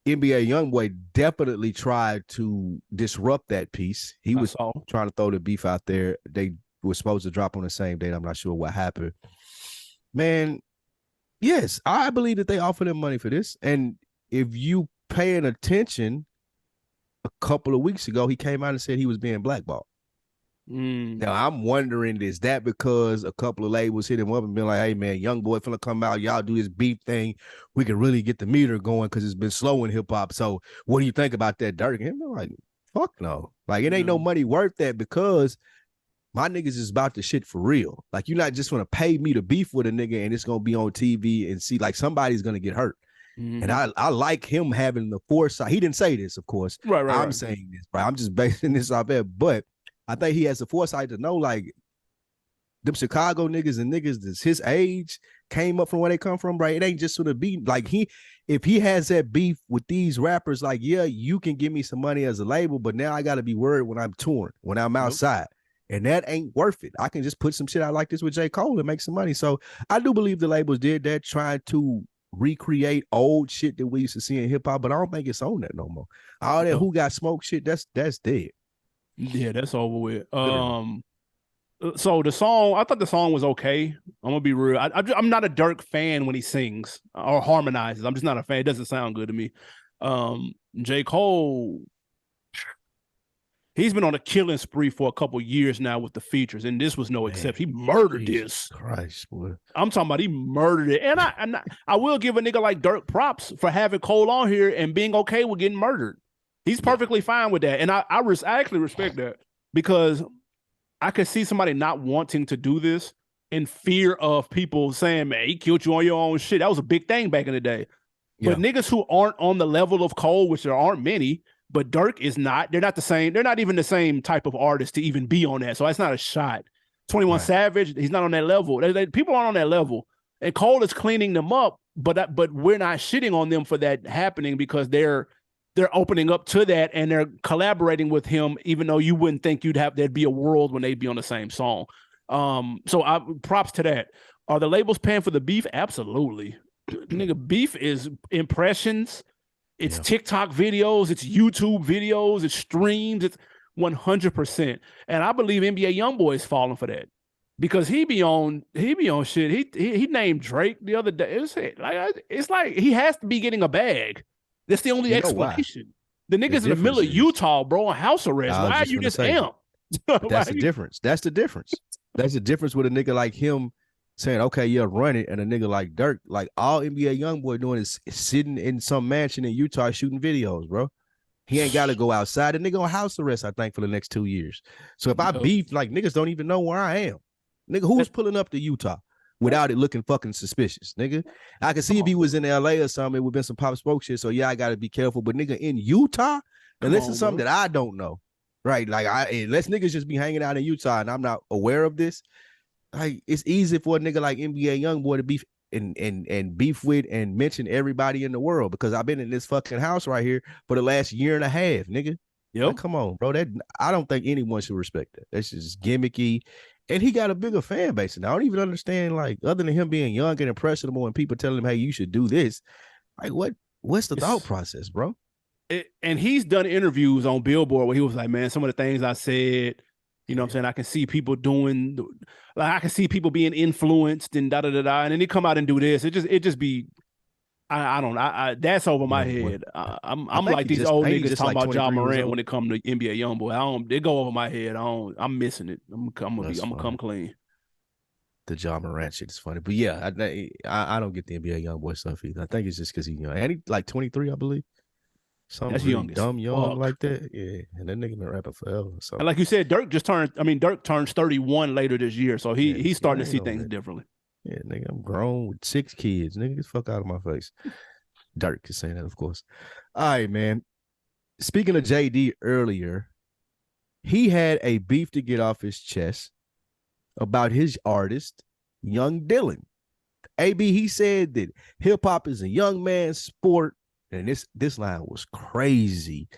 B: Youngboy definitely tried to disrupt that piece. He was trying to throw the beef out there. They were supposed to drop on the same date. I'm not sure what happened. Man, yes, I believe that they offered him money for this. And if you paying attention, a couple of weeks ago, he came out and said he was being blackballed. Now I'm wondering, is that because a couple of labels hit him up and been like, hey man, young boy finna come out, y'all do this beef thing, we can really get the meter going because it's been slow in hip-hop. So what do you think about that, Durk? And I'm like, fuck no. Like it ain't no money worth that, because my niggas is about the shit for real. Like you're not just gonna pay me to beef with a nigga and it's gonna be on TV and see like somebody's gonna get hurt. And I like him having the foresight. He didn't say this, of course. I'm saying this, bro. I'm just basing this off that, but I think he has the foresight to know, like, them Chicago niggas and niggas that's his age came up from where they come from, right? It ain't just sort of be like if he has that beef with these rappers, like, yeah, you can give me some money as a label, but now I got to be worried when I'm touring, when I'm outside. And that ain't worth it. I can just put some shit out like this with J. Cole and make some money. So I do believe the labels did that, trying to recreate old shit that we used to see in hip hop, but I don't think it's on that no more. All that who got smoked shit, that's dead.
A: Yeah, that's over with. So the song, I thought the song was okay. I'm gonna be real. I'm not a Durk fan when he sings or harmonizes. I'm just not a fan. It doesn't sound good to me. J. Cole, He's been on a killing spree for a couple years now with the features, and this was no exception. He murdered
B: Jesus
A: this.
B: Christ, boy.
A: I'm talking about he murdered it. And I will give a nigga like Durk props for having Cole on here and being okay with getting murdered. He's perfectly fine with that. And I actually respect that, because I could see somebody not wanting to do this in fear of people saying, man, he killed you on your own shit. That was a big thing back in the day. But niggas who aren't on the level of Cole, which there aren't many, but Durk is not. They're not the same. They're not even the same type of artist to even be on that. So that's not a shot. 21 Savage, he's not on that level. People aren't on that level. And Cole is cleaning them up, but we're not shitting on them for that happening, because they're opening up to that and they're collaborating with him, even though you wouldn't think there'd be a world when they'd be on the same song. So props to that. Are the labels paying for the beef? Absolutely. Nigga, beef is impressions. It's TikTok videos, it's YouTube videos, it's streams, it's 100%. And I believe NBA YoungBoy is falling for that, because he be on shit. He named Drake the other day. It's like he has to be getting a bag. That's the only explanation. The nigga's in the middle of Utah, bro, on house arrest. Why are you just amped?
B: That's the difference. That's the difference. That's the difference with a nigga like him saying, okay, yeah, run it, and a nigga like Durk, like all NBA YoungBoy doing is sitting in some mansion in Utah shooting videos, bro. He ain't got to go outside. The nigga on house arrest, I think, for the next 2 years. So if I beef, like, niggas don't even know where I am. Nigga, who's pulling up to Utah without it looking fucking suspicious, nigga? I can see if he was in LA or something, it would have been some Pop Smoke shit, so yeah, I got to be careful. But nigga, in Utah, unless it's something that I don't know, right? Like, unless niggas just be hanging out in Utah and I'm not aware of this, like, it's easy for a nigga like NBA YoungBoy to beef and beef with and mention everybody in the world, because I've been in this fucking house right here for the last year and a half, nigga. Like, come on, bro. That I don't think anyone should respect that. That's just gimmicky. And he got a bigger fan base. And I don't even understand, like, other than him being young and impressionable and people telling him, hey, you should do this. Like, what's the thought process, bro?
A: And he's done interviews on Billboard where he was like, man, some of the things I said, you know what I'm saying? I can see people doing, like, I can see people being influenced and da-da-da-da. And then he come out and do this. It just be, I don't know. That's over my head. I'm like these old niggas talking about Ja Morant when it comes to NBA YoungBoy. They go over my head. I'm missing it. I'm gonna come clean.
B: The Ja Morant shit is funny. But yeah, I don't get the NBA YoungBoy stuff either. I think it's just because he's young. And he like 23, I believe. Something that's really young like that. Yeah. And that nigga been rapping forever. So, and
A: like you said, Durk turns 31 later this year. So he's starting to see things differently.
B: Yeah, nigga, I'm grown with 6 kids. Nigga, get the fuck out of my face. Durk is saying that, of course. All right, man. Speaking of JD earlier, he had a beef to get off his chest about his artist, Young Dylan. AB, he said that hip-hop is a young man's sport. And this line was crazy.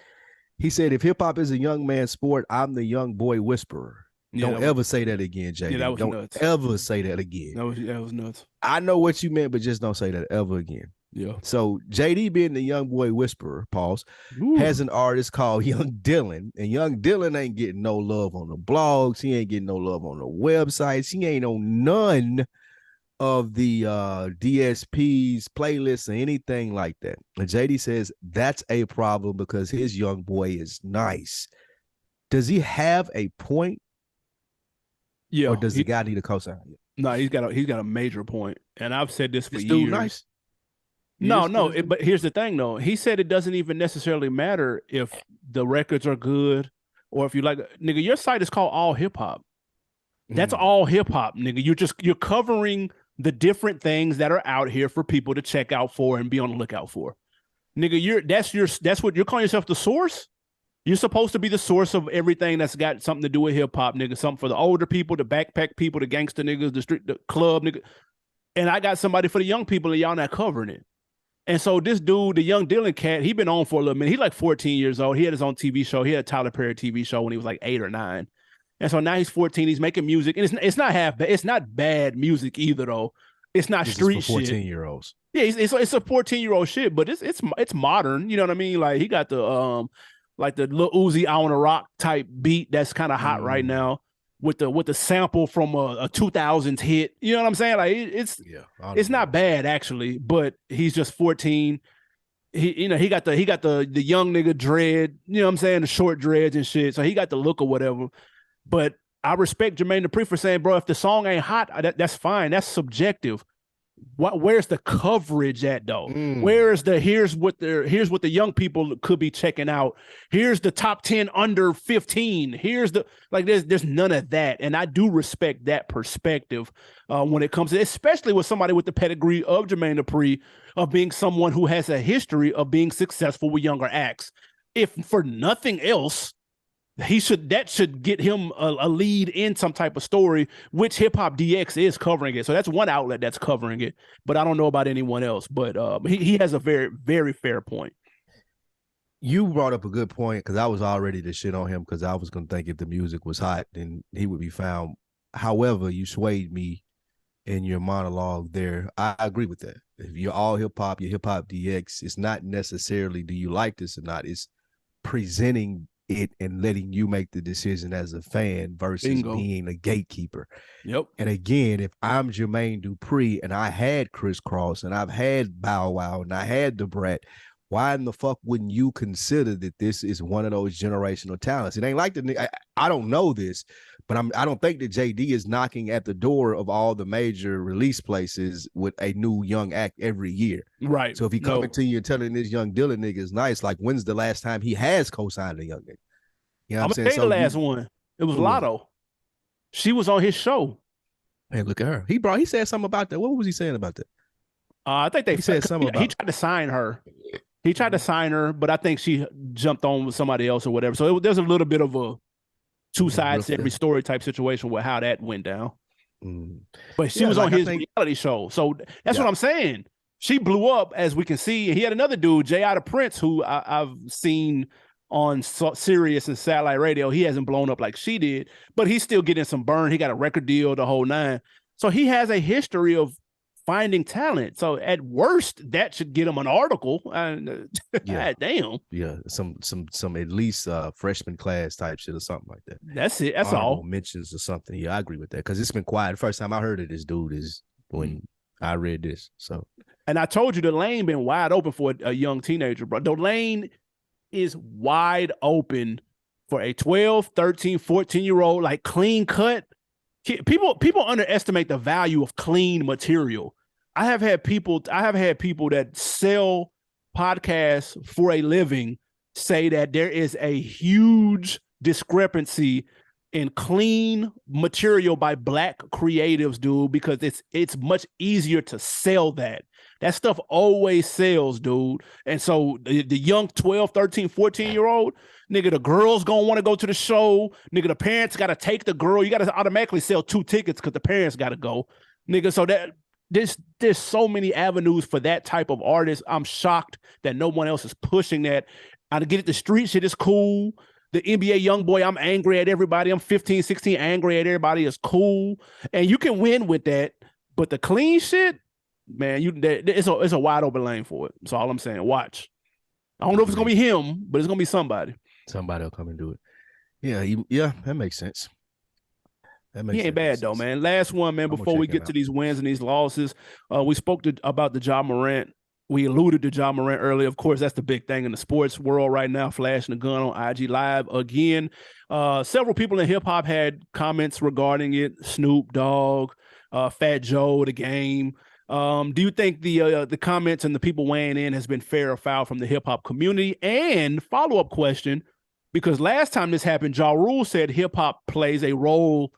B: He said, if hip-hop is a young man's sport, I'm the young boy whisperer. Don't ever say that again, JD.
A: Yeah, that was
B: don't
A: nuts.
B: Ever say that again.
A: That was nuts.
B: I know what you meant, but just don't say that ever again.
A: Yeah.
B: So JD, being the young boy whisperer, has an artist called Young Dylan. And Young Dylan ain't getting no love on the blogs. He ain't getting no love on the websites. He ain't on none of the DSPs, playlists, or anything like that. And JD says that's a problem because his young boy is nice. Does he have a point?
A: Yeah.
B: Or does the guy need a cosign?
A: No, he's got a major point. And I've said this for
B: this
A: years.
B: Dude nice?
A: But here's the thing though. He said it doesn't even necessarily matter if the records are good or if you like, nigga, your site is called All Hip Hop. That's all hip hop, nigga. You're covering the different things that are out here for people to check out for and be on the lookout for. Nigga, that's what you're calling yourself, the source? You're supposed to be the source of everything that's got something to do with hip hop, nigga. Something for the older people, the backpack people, the gangster niggas, the street, the club, nigga. And I got somebody for the young people and y'all not covering it. And so this dude, the Young Dylan cat, he been on for a little minute. He like 14 years old. He had his own TV show. He had a Tyler Perry TV show when he was like 8 or 9. And so now he's 14. He's making music, and it's not half bad. It's not bad music either, though. It's not street shit.
B: 14-year-olds.
A: Yeah, it's a 14-year-old shit, but it's modern. You know what I mean? Like he got the like the Lil Uzi I Wanna Rock type beat that's kind of hot right now with the sample from a 2000s hit. You know what I'm saying? Like it's not bad actually, but he's just 14. he got the young nigga dread, you know what I'm saying, the short dreads and shit. So he got the look or whatever. But I respect Jermaine Dupri for saying, bro, if the song ain't hot, that's fine. That's subjective. Where's the coverage at though? Where's the here's what the young people could be checking out. Here's the top 10 under 15. Here's the there's none of that. And I do respect that perspective when it comes to, especially with somebody with the pedigree of Jermaine Dupri, of being someone who has a history of being successful with younger acts. If for nothing else, that should get him a lead in some type of story, which Hip Hop DX is covering it. So that's one outlet that's covering it, but I don't know about anyone else. But he has a very, very fair point.
B: You brought up a good point, because I was all ready to shit on him, because I was going to think if the music was hot, then he would be found. However, you swayed me in your monologue there. I agree with that. If you're all hip hop, you're Hip Hop DX, it's not necessarily do you like this or not. It's presenting it and letting you make the decision as a fan versus
A: Bingo.
B: being a gatekeeper.
A: Yep.
B: And again, if I'm Jermaine Dupri and I had Chris Cross and I've had Bow Wow and I had the Brat, why in the fuck wouldn't you consider that this is one of those generational talents? It ain't like I don't know this, but I don't think that JD is knocking at the door of all the major release places with a new young act every year.
A: Right.
B: So if he coming to you and telling this young Dylan nigga is nice, like when's the last time he has co-signed a young nigga? You know what I'm saying?
A: So the last one. It was Lotto. She was on his show.
B: Man, look at her. He said something about that. What was he saying about that?
A: I think he said something about he tried to sign her. He tried to sign her, but I think she jumped on with somebody else or whatever. So there's a little bit of a two sides to every story type situation with how that went down. But she was on his reality show. So that's what I'm saying. She blew up, as we can see. He had another dude, J.I. the Prince, who I've seen on Sirius and satellite radio. He hasn't blown up like she did, but he's still getting some burn. He got a record deal, the whole nine. So he has a history of finding talent. So at worst, that should get him an article. God damn.
B: Yeah, some at least freshman class type shit or something like that.
A: That's it. That's all.
B: Mentions or something. Yeah, I agree with that, because it's been quiet. The first time I heard of this dude is when I read this. So,
A: and I told you the lane been wide open for a young teenager, bro. The lane is wide open for a 12, 13, 14-year-old, like clean cut. People underestimate the value of clean material. I have had people that sell podcasts for a living say that there is a huge discrepancy in clean material by Black creatives, dude, because it's much easier to sell that. That stuff always sells, dude. And so the young 12, 13, 14-year-old, nigga, the girl's gonna want to go to the show. Nigga, the parents got to take the girl. You got to automatically sell 2 tickets because the parents got to go. Nigga, so that there's so many avenues for that type of artist. I'm shocked that no one else is pushing that. I get it. The street shit is cool. The NBA young boy, I'm angry at everybody. I'm 15, 16, angry at everybody is cool. And you can win with that. But the clean shit, man, it's a wide open lane for it. That's all I'm saying. Watch. I don't know if it's going to be him, but it's going to be somebody.
B: Somebody will come and do it. Yeah, that makes sense.
A: He ain't bad though, man. Last one, man, before we get to these wins and these losses. We spoke about the Ja Morant. We alluded to Ja Morant earlier. Of course, that's the big thing in the sports world right now, flashing the gun on IG Live again. Several people in hip-hop had comments regarding it. Snoop Dogg, Fat Joe, The Game. Do you think the comments and the people weighing in has been fair or foul from the hip-hop community? And follow-up question, because last time this happened, Ja Rule said hip-hop plays a role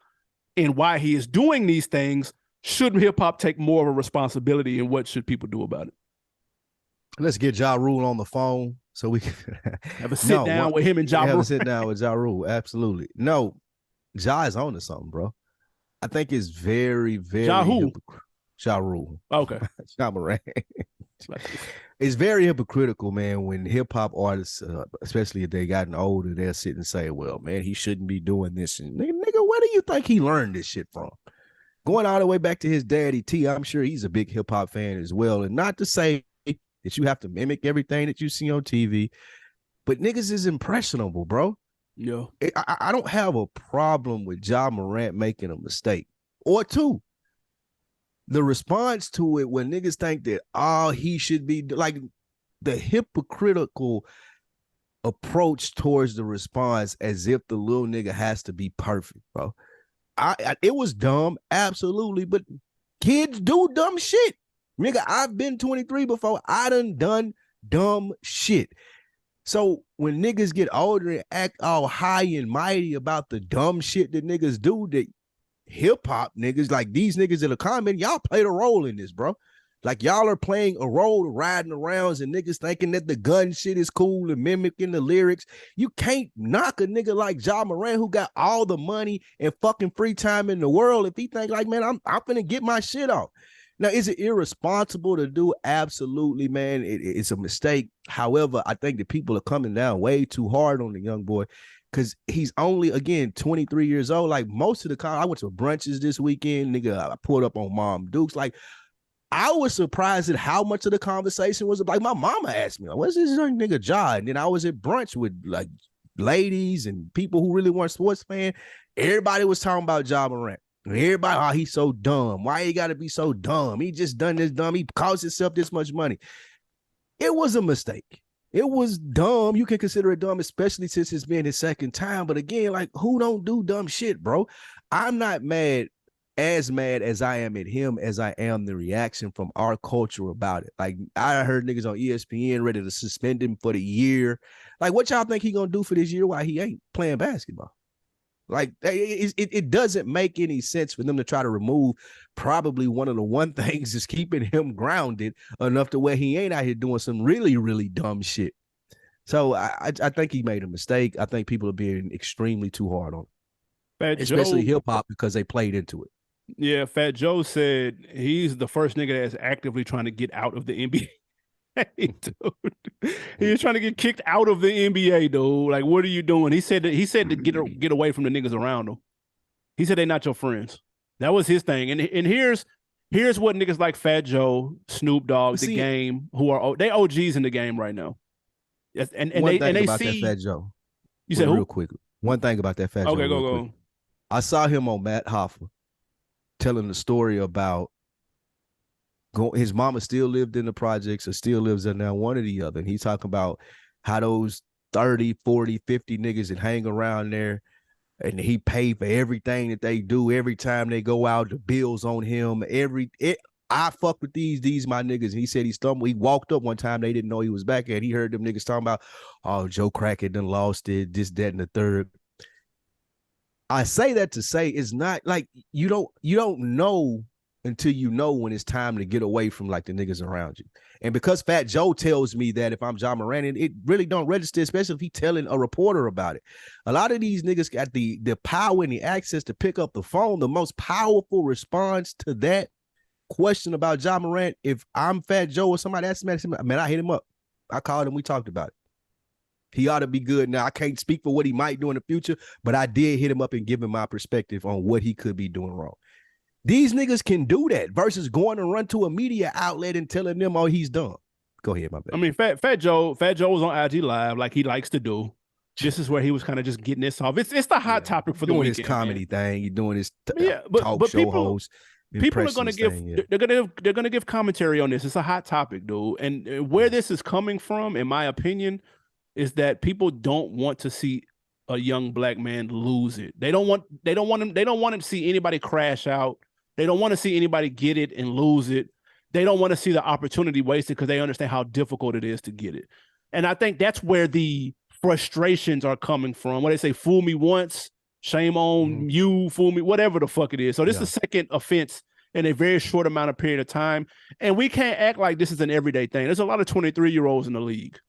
A: in why he is doing these things. Should hip-hop take more of a responsibility, and what should people do about it?
B: Let's get Ja Rule on the phone so we can
A: have a sit down with him and Ja Rule.
B: Have a sit down with Ja Rule. Absolutely. No, Ja is on to something, bro. I think it's very, very
A: Ja who?
B: Ja Rule.
A: Okay.
B: Ja Morant. It's very hypocritical, man, when hip-hop artists, especially if they gotten older, they'll sit and say, well, man, he shouldn't be doing this. And nigga, where do you think he learned this shit from? Going all the way back to his daddy, T, I'm sure he's a big hip-hop fan as well. And not to say that you have to mimic everything that you see on TV, but niggas is impressionable, bro.
A: Yeah.
B: I don't have a problem with Ja Morant making a mistake or two. The response to it when niggas think that, he should be like, the hypocritical approach towards the response as if the little nigga has to be perfect, bro. It was dumb, absolutely, but kids do dumb shit. Nigga, I've been 23 before. I done dumb shit. So when niggas get older and act all high and mighty about the dumb shit that niggas do, that hip hop niggas, like these niggas that are commenting, y'all played a role in this, bro. Like y'all are playing a role riding around and niggas thinking that the gun shit is cool and mimicking the lyrics. You can't knock a nigga like Ja Morant who got all the money and fucking free time in the world if he think like, man, I'm gonna get my shit off. Now, is it irresponsible to do? Absolutely, man. It's a mistake. However, I think that people are coming down way too hard on the young boy because he's only, again, 23 years old. Like most of the I went to brunches this weekend, nigga. I pulled up on Mom Dukes. Like, I was surprised at how much of the conversation was like my mama asked me, like, what's this young nigga Ja? And then I was at brunch with like ladies and people who really weren't sports fans. Everybody was talking about Ja Morant. Everybody, oh, he's so dumb. Why he got to be so dumb? He just done this dumb. He cost himself this much money. It was a mistake. It was dumb. You can consider it dumb, especially since it's been his second time. But again, like, who don't do dumb shit, bro? I'm not as mad as I am at him as I am the reaction from our culture about it. Like, I heard niggas on ESPN ready to suspend him for the year. Like, what y'all think he gonna do for this year while he ain't playing basketball? Like, it doesn't make any sense for them to try to remove probably one of the one things is keeping him grounded enough to where he ain't out here doing some really, really dumb shit. So I think he made a mistake. I think people are being extremely too hard on him, especially hip hop because they played into it.
A: Yeah, Fat Joe said he's the first nigga that's actively trying to get out of the NBA. Dude, he's trying to get kicked out of the NBA, dude. Like, what are you doing? He said to get away from the niggas around him. He said they're not your friends. That was his thing. And here's what niggas like Fat Joe, Snoop Dogg, The Game, who are they OGs in the game right now. And they see
B: that Fat Joe.
A: You said
B: real quick. One thing about that Fat Joe.
A: Okay, go.
B: I saw him on Matt Hoffa telling the story about his mama still lived in the projects or still lives in now, one or the other. And he's talking about how those 30, 40, 50 niggas that hang around there and he paid for everything that they do every time they go out, the bills on him. I fuck with these my niggas. And he said he stumbled. He walked up one time. They didn't know he was back there. And he heard them niggas talking about, oh, Joe Crackett done lost it, this, that, and the third. I say that to say it's not like you don't know until you know when it's time to get away from like the niggas around you. And because Fat Joe tells me that if I'm Ja Morant, it really don't register, especially if he telling a reporter about it. A lot of these niggas got the power and the access to pick up the phone. The most powerful response to that question about Ja Morant, if I'm Fat Joe or somebody asks me, man, I hit him up. I called him. We talked about it. He ought to be good. Now, I can't speak for what he might do in the future, but I did hit him up and give him my perspective on what he could be doing wrong. These niggas can do that versus going and run to a media outlet and telling them, oh, he's done. Go ahead, my bad.
A: I mean, Fat Joe was on IG Live like he likes to do. This is where he was kind of just getting this off. It's the hot topic for the weekend.
B: Doing his comedy thing. You're doing his
A: talk show
B: host.
A: People are going to give they're going to give commentary on this. It's a hot topic, dude. And where this is coming from, in my opinion, is that people don't want to see a young black man lose it. They don't want to see anybody crash out. They don't want to see anybody get it and lose it. They don't want to see the opportunity wasted because they understand how difficult it is to get it. And I think that's where the frustrations are coming from. When they say, fool me once, shame on you, fool me, whatever the fuck it is. So this is the second offense in a very short amount of period of time. And we can't act like this is an everyday thing. There's a lot of 23-year-olds in the league.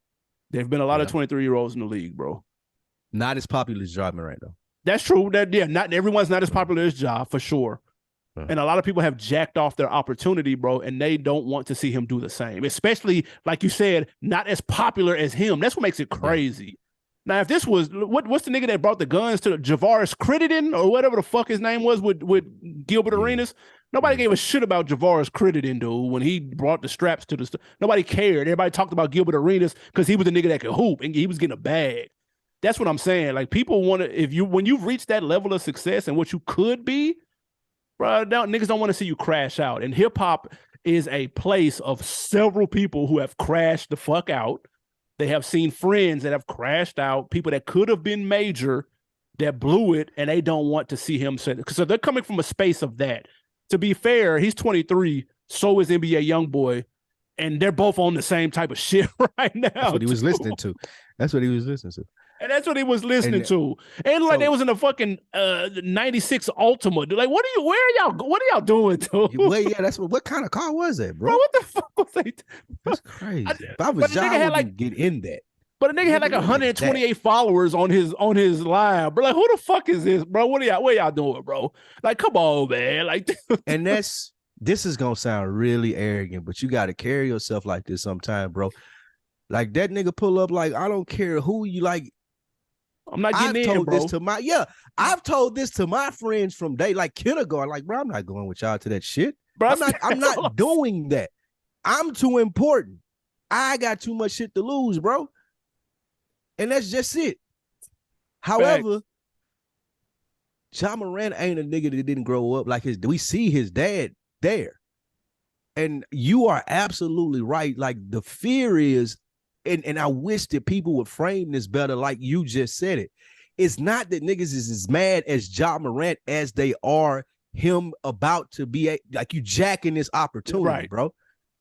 A: There have been a lot of 23-year-olds in the league, bro.
B: Not as popular as Ja Morant, though.
A: That's true. Not everyone's not as popular as Ja, for sure. And a lot of people have jacked off their opportunity, bro, and they don't want to see him do the same. Especially, like you said, not as popular as him. That's what makes it crazy. Now, if this was what's the nigga that brought the guns to Javaris Crittenden or whatever the fuck his name was with Gilbert Arenas? Nobody gave a shit about Javaris Crittenden, dude, when he brought the straps to the nobody cared. Everybody talked about Gilbert Arenas because he was a nigga that could hoop and he was getting a bag. That's what I'm saying. Like, people want to, when you've reached that level of success and what you could be, bro, niggas don't want to see you crash out. And hip hop, is a place of several people who have crashed the fuck out. They have seen friends that have crashed out, people that could have been major that blew it, and they don't want to see him say it. So they're coming from a space of that. To be fair, he's 23, so is NBA Youngboy, and they're both on the same type of shit right now.
B: That's what he was listening to. That's what he was listening to.
A: And that's what he was listening to. And like, they was in a fucking 96 Ultima. Like, where are y'all doing to?
B: Well, yeah, that's what kind of car was that, bro?
A: What the fuck was they?
B: That's crazy. If I was Ja, I wouldn't get in that.
A: But the nigga had like 128 followers on his live, bro. Like, who the fuck is this, bro? What y'all doing, bro? Like, come on, man. Like,
B: and this is gonna sound really arrogant, but you got to carry yourself like this sometime, bro. Like that nigga pull up, like, I don't care who you like.
A: I'm not getting in, bro.
B: I've told this to my friends from day like kindergarten. Like, bro, I'm not going with y'all to that shit.
A: Bro,
B: I'm not doing that. I'm too important. I got too much shit to lose, bro. And that's just it. However, Ja Morant ain't a nigga that didn't grow up like we see his dad there. And you are absolutely right. Like, the fear is, and I wish that people would frame this better, like you just said it. It's not that niggas is as mad as Ja Morant as they are him about to be like you jacking this opportunity, right, bro.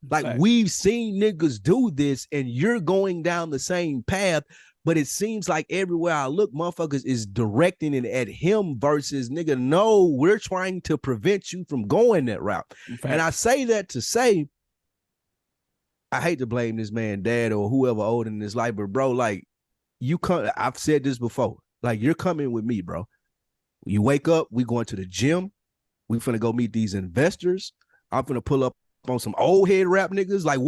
B: Like, we've seen niggas do this, and you're going down the same path. But it seems like everywhere I look, motherfuckers is directing it at him versus, nigga, no, we're trying to prevent you from going that route. And I say that to say, I hate to blame this man, dad, or whoever older in this life, but bro, like, I've said this before, like, you're coming with me, bro. You wake up, we going to the gym. We finna go meet these investors. I'm finna pull up on some old head rap niggas. Like,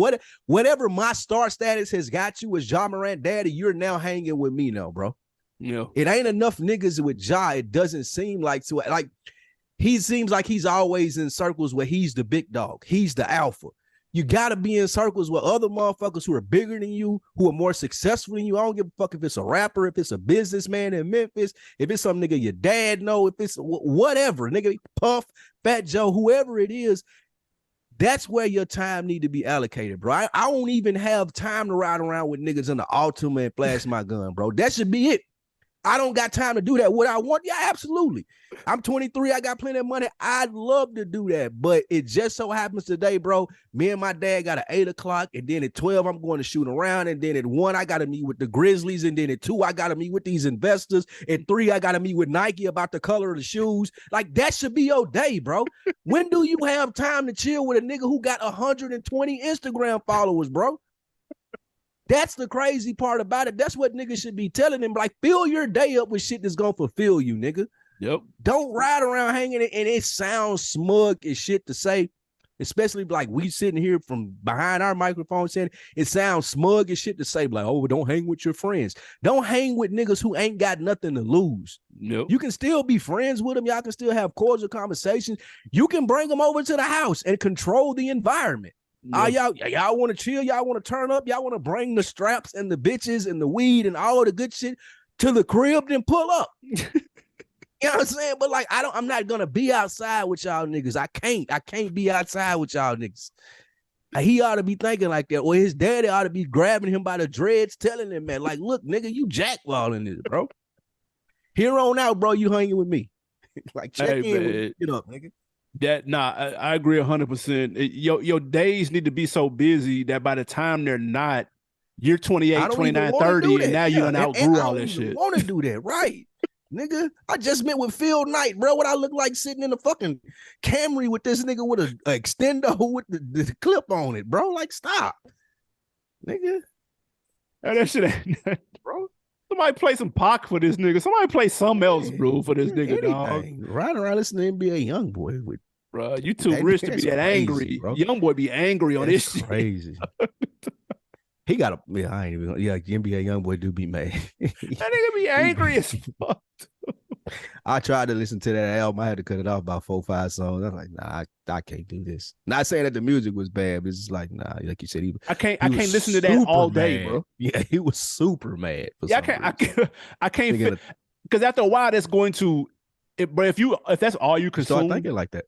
B: whatever my star status has got you as Ja Morant daddy, you're now hanging with me now, bro.
A: Yeah.
B: It ain't enough niggas with Ja. It doesn't seem like to, like, he seems like he's always in circles where he's the big dog. He's the alpha. You gotta be in circles with other motherfuckers who are bigger than you, who are more successful than you. I don't give a fuck if it's a rapper, if it's a businessman in Memphis, if it's some nigga your dad know, if it's whatever, nigga, Puff, Fat Joe, whoever it is. That's where your time need to be allocated, bro. I don't even have time to ride around with niggas in the Altima and flash my gun, bro. That should be it. I don't got time to do that. What I want, yeah, absolutely. I'm 23. I got plenty of money. I'd love to do that. But it just so happens today, bro, me and my dad got at 8 o'clock. And then at 12, I'm going to shoot around. And then at 1, I got to meet with the Grizzlies. And then at 2, I got to meet with these investors. At 3, I got to meet with Nike about the color of the shoes. Like, that should be your day, bro. When do you have time to chill with a nigga who got 120 Instagram followers, bro? That's the crazy part about it. That's what niggas should be telling them. Like, fill your day up with shit that's gonna fulfill you, nigga.
A: Yep.
B: Don't ride around hanging it, and it sounds smug as shit to say, especially like we sitting here from behind our microphone saying it sounds smug as shit to say, like, oh, don't hang with your friends. Don't hang with niggas who ain't got nothing to lose.
A: Nope.
B: You can still be friends with them. Y'all can still have cordial conversations. You can bring them over to the house and control the environment. Y'all want to chill? Y'all want to turn up? Y'all want to bring the straps and the bitches and the weed and all the good shit to the crib? Then pull up. You know what I'm saying? But like, I'm not gonna be outside with y'all niggas. I can't be outside with y'all niggas. He ought to be thinking like that, or his daddy ought to be grabbing him by the dreads, telling him, man, like, look, nigga, you jackballing this, bro. Here on out, bro, you hanging with me. Like, check in with me. Get up, nigga.
A: I agree 100%. Your days need to be so busy that by the time they're not, you're 28, 29, 30, and now you done outgrew all that shit.
B: I want to do that, right? Nigga, I just met with Phil Knight, bro. What I look like sitting in a fucking Camry with this nigga with a extendo with the clip on it, bro. Like, stop, nigga.
A: And that shit ain't, bro. Somebody play some Pac for this nigga. Somebody play something else, bro, for this nigga, dog.
B: Right around listening to NBA Youngboy with,
A: bro. You too rich to be that angry. Bro. Youngboy be angry on this shit.
B: Crazy. He got a I ain't even NBA Youngboy do be mad.
A: That nigga be angry as fuck.
B: I tried to listen to that album. I had to cut it off about 4 or 5 songs. I'm like, nah, I can't do this. Not saying that the music was bad, but it's just like, nah, like you said,
A: I can't listen to that all day, bro.
B: Yeah, he was super mad.
A: I can't because after a while that's going to, but if that's all you consume,
B: start thinking like that.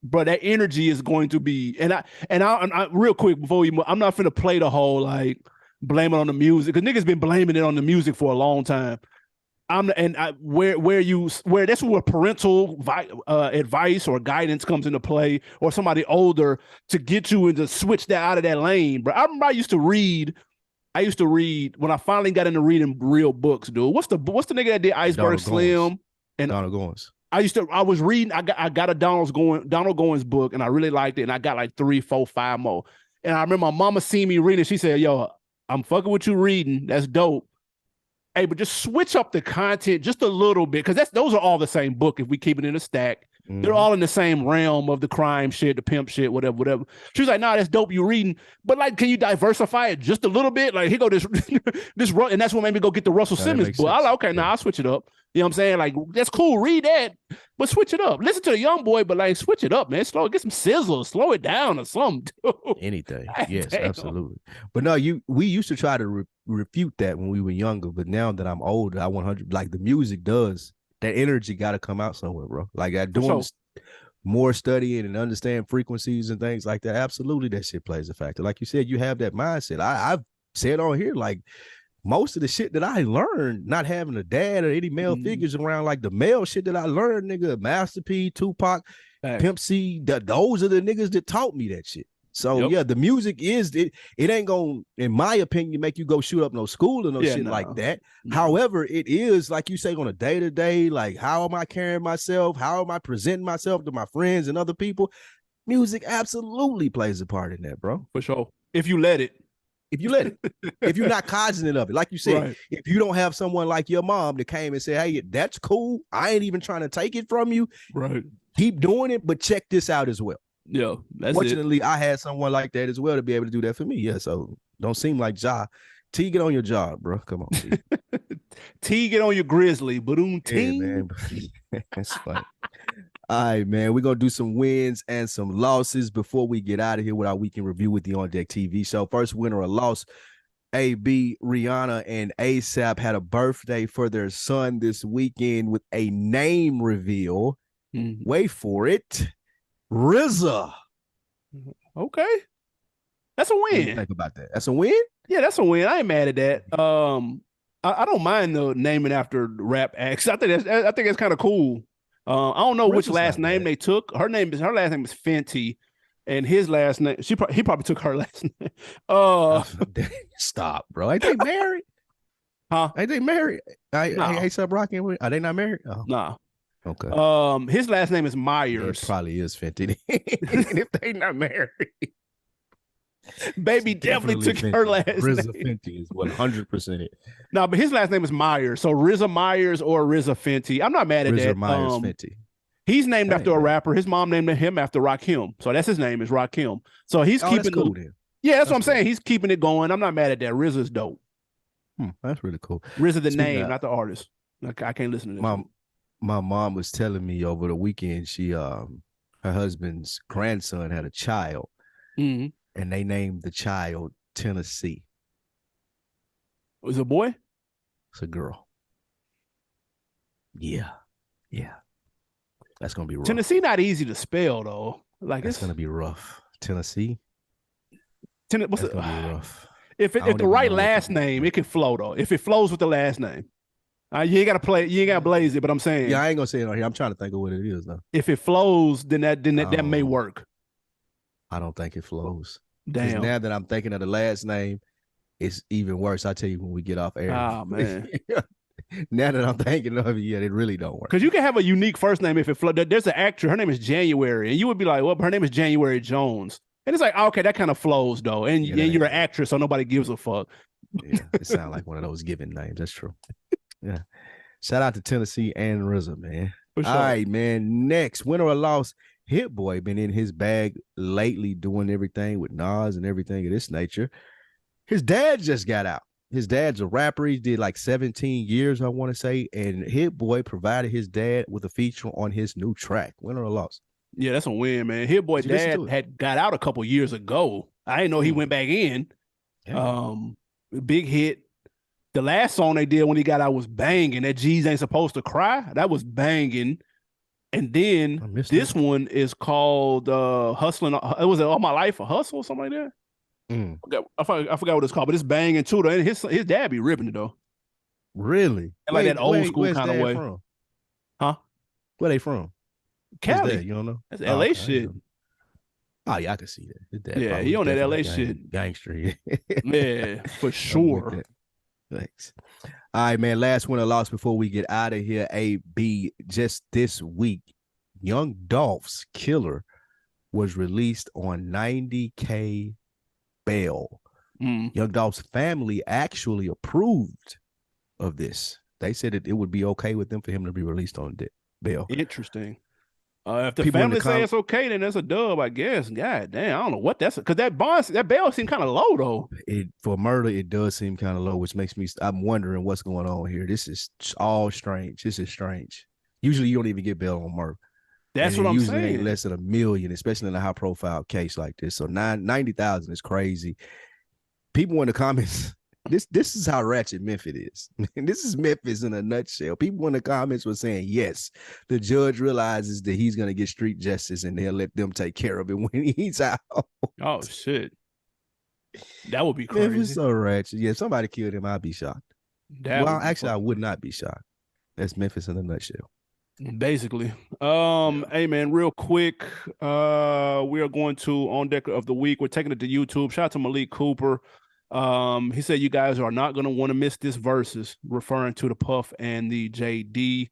A: Bro, that energy is going to be, and I real quick before you, I'm not finna play the whole like blame it on the music because niggas been blaming it on the music for a long time. Where that's where parental advice or guidance comes into play, or somebody older to get you and to switch that out of that lane. Bro, I remember I used to read. When I finally got into reading real books, dude. What's the nigga that did Iceberg
B: Donald Goins.
A: Slim? And
B: Donald Goins.
A: I was reading, I got a Donald Goins book, and I really liked it, and I got like 3, 4, 5 more. And I remember my mama seen me reading, she said, yo, I'm fucking with you reading. That's dope. Hey, but just switch up the content just a little bit, because those are all the same book if we keep it in a stack. Mm-hmm. They're all in the same realm of the crime shit, the pimp shit, whatever. She was like, nah, that's dope you reading. But like, can you diversify it just a little bit? Like, here go this, and that's what made me go get the Russell Simmons book. I was like, okay, nah, I'll switch it up. You know what I'm saying? Like, that's cool. Read that, but switch it up. Listen to the young boy, but like, switch it up, man. Get some sizzle, slow it down or something.
B: Anything. Yes, damn. Absolutely. But no, we used to try to refute that when we were younger, but now that I'm older, I 100 like the music does. That energy got to come out somewhere, bro. Like I doing more studying and understand frequencies and things like that. Absolutely, that shit plays a factor. Like you said, you have that mindset. I've said on here, like most of the shit that I learned, not having a dad or any male figures around, like the male shit that I learned, nigga, Master P, Tupac, Pimp C, those are the niggas that taught me that shit. So yeah, the music is it ain't gonna, in my opinion, make you go shoot up no school or no shit like that. However, it is, like you say, on a day-to-day, like how am I carrying myself? How am I presenting myself to my friends and other people? Music absolutely plays a part in that, bro.
A: For sure. If you let it.
B: If you're not cognizant of it, like you said, if you don't have someone like your mom that came and said, hey, that's cool, I ain't even trying to take it from you.
A: Right.
B: Keep doing it, but check this out as well.
A: Yeah,
B: fortunately, I had someone like that as well to be able to do that for me. Yeah, so don't seem like Ja. T, get on your job, bro. Come on, T.
A: T, get on your grizzly. Boom, T.
B: Man. That's funny. All right, man. We're going to do some wins and some losses before we get out of here with our weekend review with the On Deck TV show. First winner or loss, AB, Rihanna, and ASAP had a birthday for their son this weekend with a name reveal. Wait for it. RZA.
A: Okay. That's a win.
B: What do you think about that? That's a win?
A: Yeah, that's a win. I ain't mad at that. I don't mind the naming after rap acts. I think that's kind of cool. I don't know which last name they took. Her last name is Fenty, and his last name, he probably took her last name.
B: Stop, bro. Ain't they married?
A: Huh?
B: Ain't they married? A$AP Rocky, are they not married? Oh.
A: Nah.
B: Okay.
A: His last name is Myers.
B: It probably is Fenty. If they not married.
A: Baby definitely took Fenty. Her last
B: RZA
A: name.
B: Fenty is 100% it.
A: No, but his last name is Myers. So RZA Myers or RZA Fenty. I'm not mad at that.
B: RZA Myers Fenty.
A: He's named after a rapper. His mom named him after Rakim. So that's his name is Rakim. So he's keeping
B: cool, then.
A: Yeah, that's what I'm saying. He's keeping it going. I'm not mad at that. RZA's dope.
B: That's really cool.
A: RZA the name, not the artist. Like, I can't listen to this.
B: My mom was telling me over the weekend, she her husband's grandson had a child, and they named the child Tennessee.
A: Was it a boy?
B: It's a girl. Yeah. That's gonna be rough.
A: Tennessee not easy to spell though. Like
B: it's gonna be rough. Tennessee.
A: What's it?
B: Gonna be rough.
A: If the right last name, it can flow though. If it flows with the last name. You ain't gotta blaze it, but I'm saying.
B: Yeah, I ain't gonna say it on here. I'm trying to think of what it is though.
A: If it flows, then that may work.
B: I don't think it flows.
A: Damn.
B: Now that I'm thinking of the last name, it's even worse. I'll tell you when we get off air.
A: Oh man.
B: Now that I'm thinking of it, yeah, it really don't work.
A: Because you can have a unique first name if it flows. There's an actor, her name is January, and you would be like, well, her name is January Jones. And it's like, okay, that kind of flows though. And you're an actress, so nobody gives a fuck.
B: Yeah, it sounds like one of those given names. That's true. Yeah. Shout out to Tennessee and RZA, man. Sure. All right, man. Next, winner or loss, Hit Boy been in his bag lately doing everything with Nas and everything of this nature. His dad just got out. His dad's a rapper. He did like 17 years, I want to say. And Hit Boy provided his dad with a feature on his new track. Winner or loss?
A: Yeah, that's a win, man. Hit Boy dad had got out a couple years ago. I didn't know he went back in. Yeah. Big hit. The last song they did when he got out was banging. That G's Ain't Supposed to Cry. That was banging. And then this one is called Hustling. It was All My Life a Hustle or something like that. I forgot what it's called, but it's banging too. Though. And his dad be ripping it though.
B: Really?
A: And like that old school kind of way.
B: From?
A: Huh?
B: Where they from?
A: Cali.
B: You don't know?
A: That's LA shit.
B: Oh yeah, I can see that.
A: Yeah, he on that LA shit.
B: Gangster.
A: Yeah, for sure.
B: Thanks. All right, man. Last win or loss before we get out of here. AB, just this week, Young Dolph's killer was released on $90K bail. Young Dolph's family actually approved of this. They said that it would be okay with them for him to be released on bail.
A: Interesting. If the family say it's okay, then that's a dub, I guess. God damn, I don't know what that's because that bail seemed kind of low though.
B: For murder, it does seem kind of low, which makes me. I'm wondering what's going on here. This is all strange. This is strange. Usually, you don't even get bail on murder.
A: That's what I'm saying.
B: Usually, ain't less than $1 million, especially in a high-profile case like this. So 90,000 is crazy. People in the comments. This is how ratchet Memphis is. This is Memphis in a nutshell. People in the comments were saying, yes, the judge realizes that he's going to get street justice and they'll let them take care of it when he's out.
A: Oh, shit. That would be crazy.
B: Memphis so ratchet. Yeah, if somebody killed him, I'd be shocked. Actually, I would not be shocked. That's Memphis in a nutshell.
A: Basically. Hey, man, real quick, we are going to On Deck of the Week. We're taking it to YouTube. Shout out to Malik Cooper. He said you guys are not going to want to miss this versus, referring to the Puff and the JD.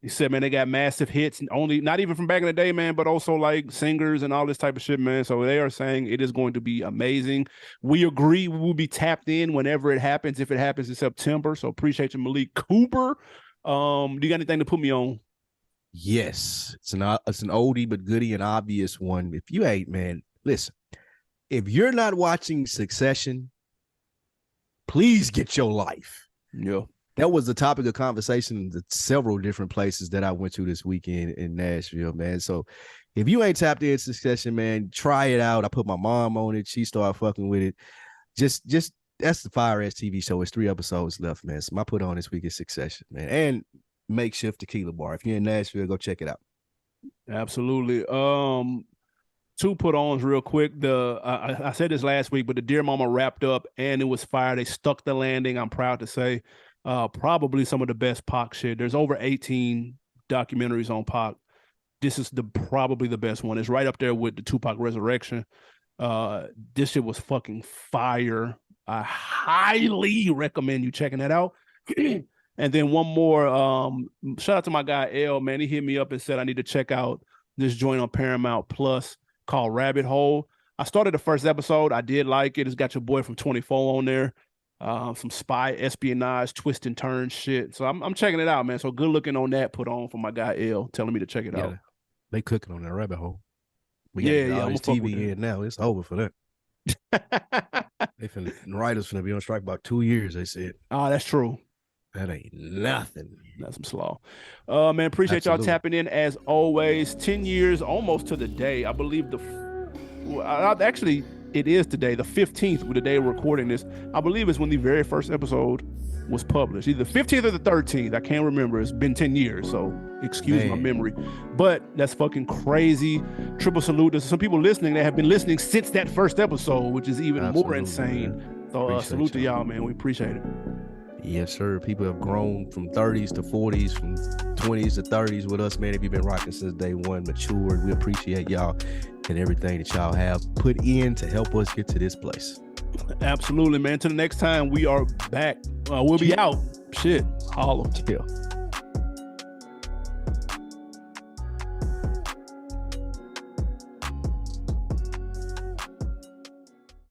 A: He said, man, they got massive hits, not even from back in the day, man, but also like singers and all this type of shit, man. So they are saying it is going to be amazing. We agree we will be tapped in whenever it happens, if it happens in September. So appreciate you, Malik Cooper. Do you got anything to put me on?
B: Yes, it's an oldie but goodie and obvious one. If you ain't, man, listen. If you're not watching Succession, please get your life.
A: Yeah.
B: That was the topic of conversation in several different places that I went to this weekend in Nashville, man. So if you ain't tapped into Succession, man, try it out. I put my mom on it. She started fucking with it. Just that's the fire-ass TV show. It's 3 episodes left, man. So my put on this week is Succession, man. And Makeshift Tequila Bar. If you're in Nashville, go check it out.
A: Absolutely. 2 put-ons real quick. I said this last week, but the Dear Mama wrapped up and it was fire. They stuck the landing, I'm proud to say. Probably some of the best Pac shit. There's over 18 documentaries on Pac. This is probably the best one. It's right up there with the Tupac Resurrection. This shit was fucking fire. I highly recommend you checking that out. And then one more, shout out to my guy L, man. He hit me up and said I need to check out this joint on Paramount Plus called Rabbit Hole. I started the first episode. I did like it. It's got your boy from 24 on there. Some spy espionage, twist and turn shit. So I'm checking it out, man. So good looking on that put on for my guy L, telling me to check it out.
B: They cooking on that rabbit hole.
A: We got
B: all this TV in now. It's over for them. The writers finna be on strike about 2 years, they said.
A: Oh, that's true.
B: That ain't nothing.
A: That's some slaw. Man, appreciate y'all tapping in as always. 10 years, almost to the day. I believe actually, it is today, the 15th, with the day of recording this. I believe it's when the very first episode was published. Either the 15th or the 13th. I can't remember. It's been 10 years, so excuse my memory. But that's fucking crazy. Triple salute. There's some people listening that have been listening since that first episode, which is even more insane. Man. So salute to y'all, man. We appreciate it.
B: Yes, sir. People have grown from 30s to 40s, from 20s to 30s with us, man. If you've been rocking since day one, matured, we appreciate y'all and everything that y'all have put in to help us get to this place.
A: Absolutely, man. Till the next time, we are back. We'll be out. Shit. Holla.
B: Yeah.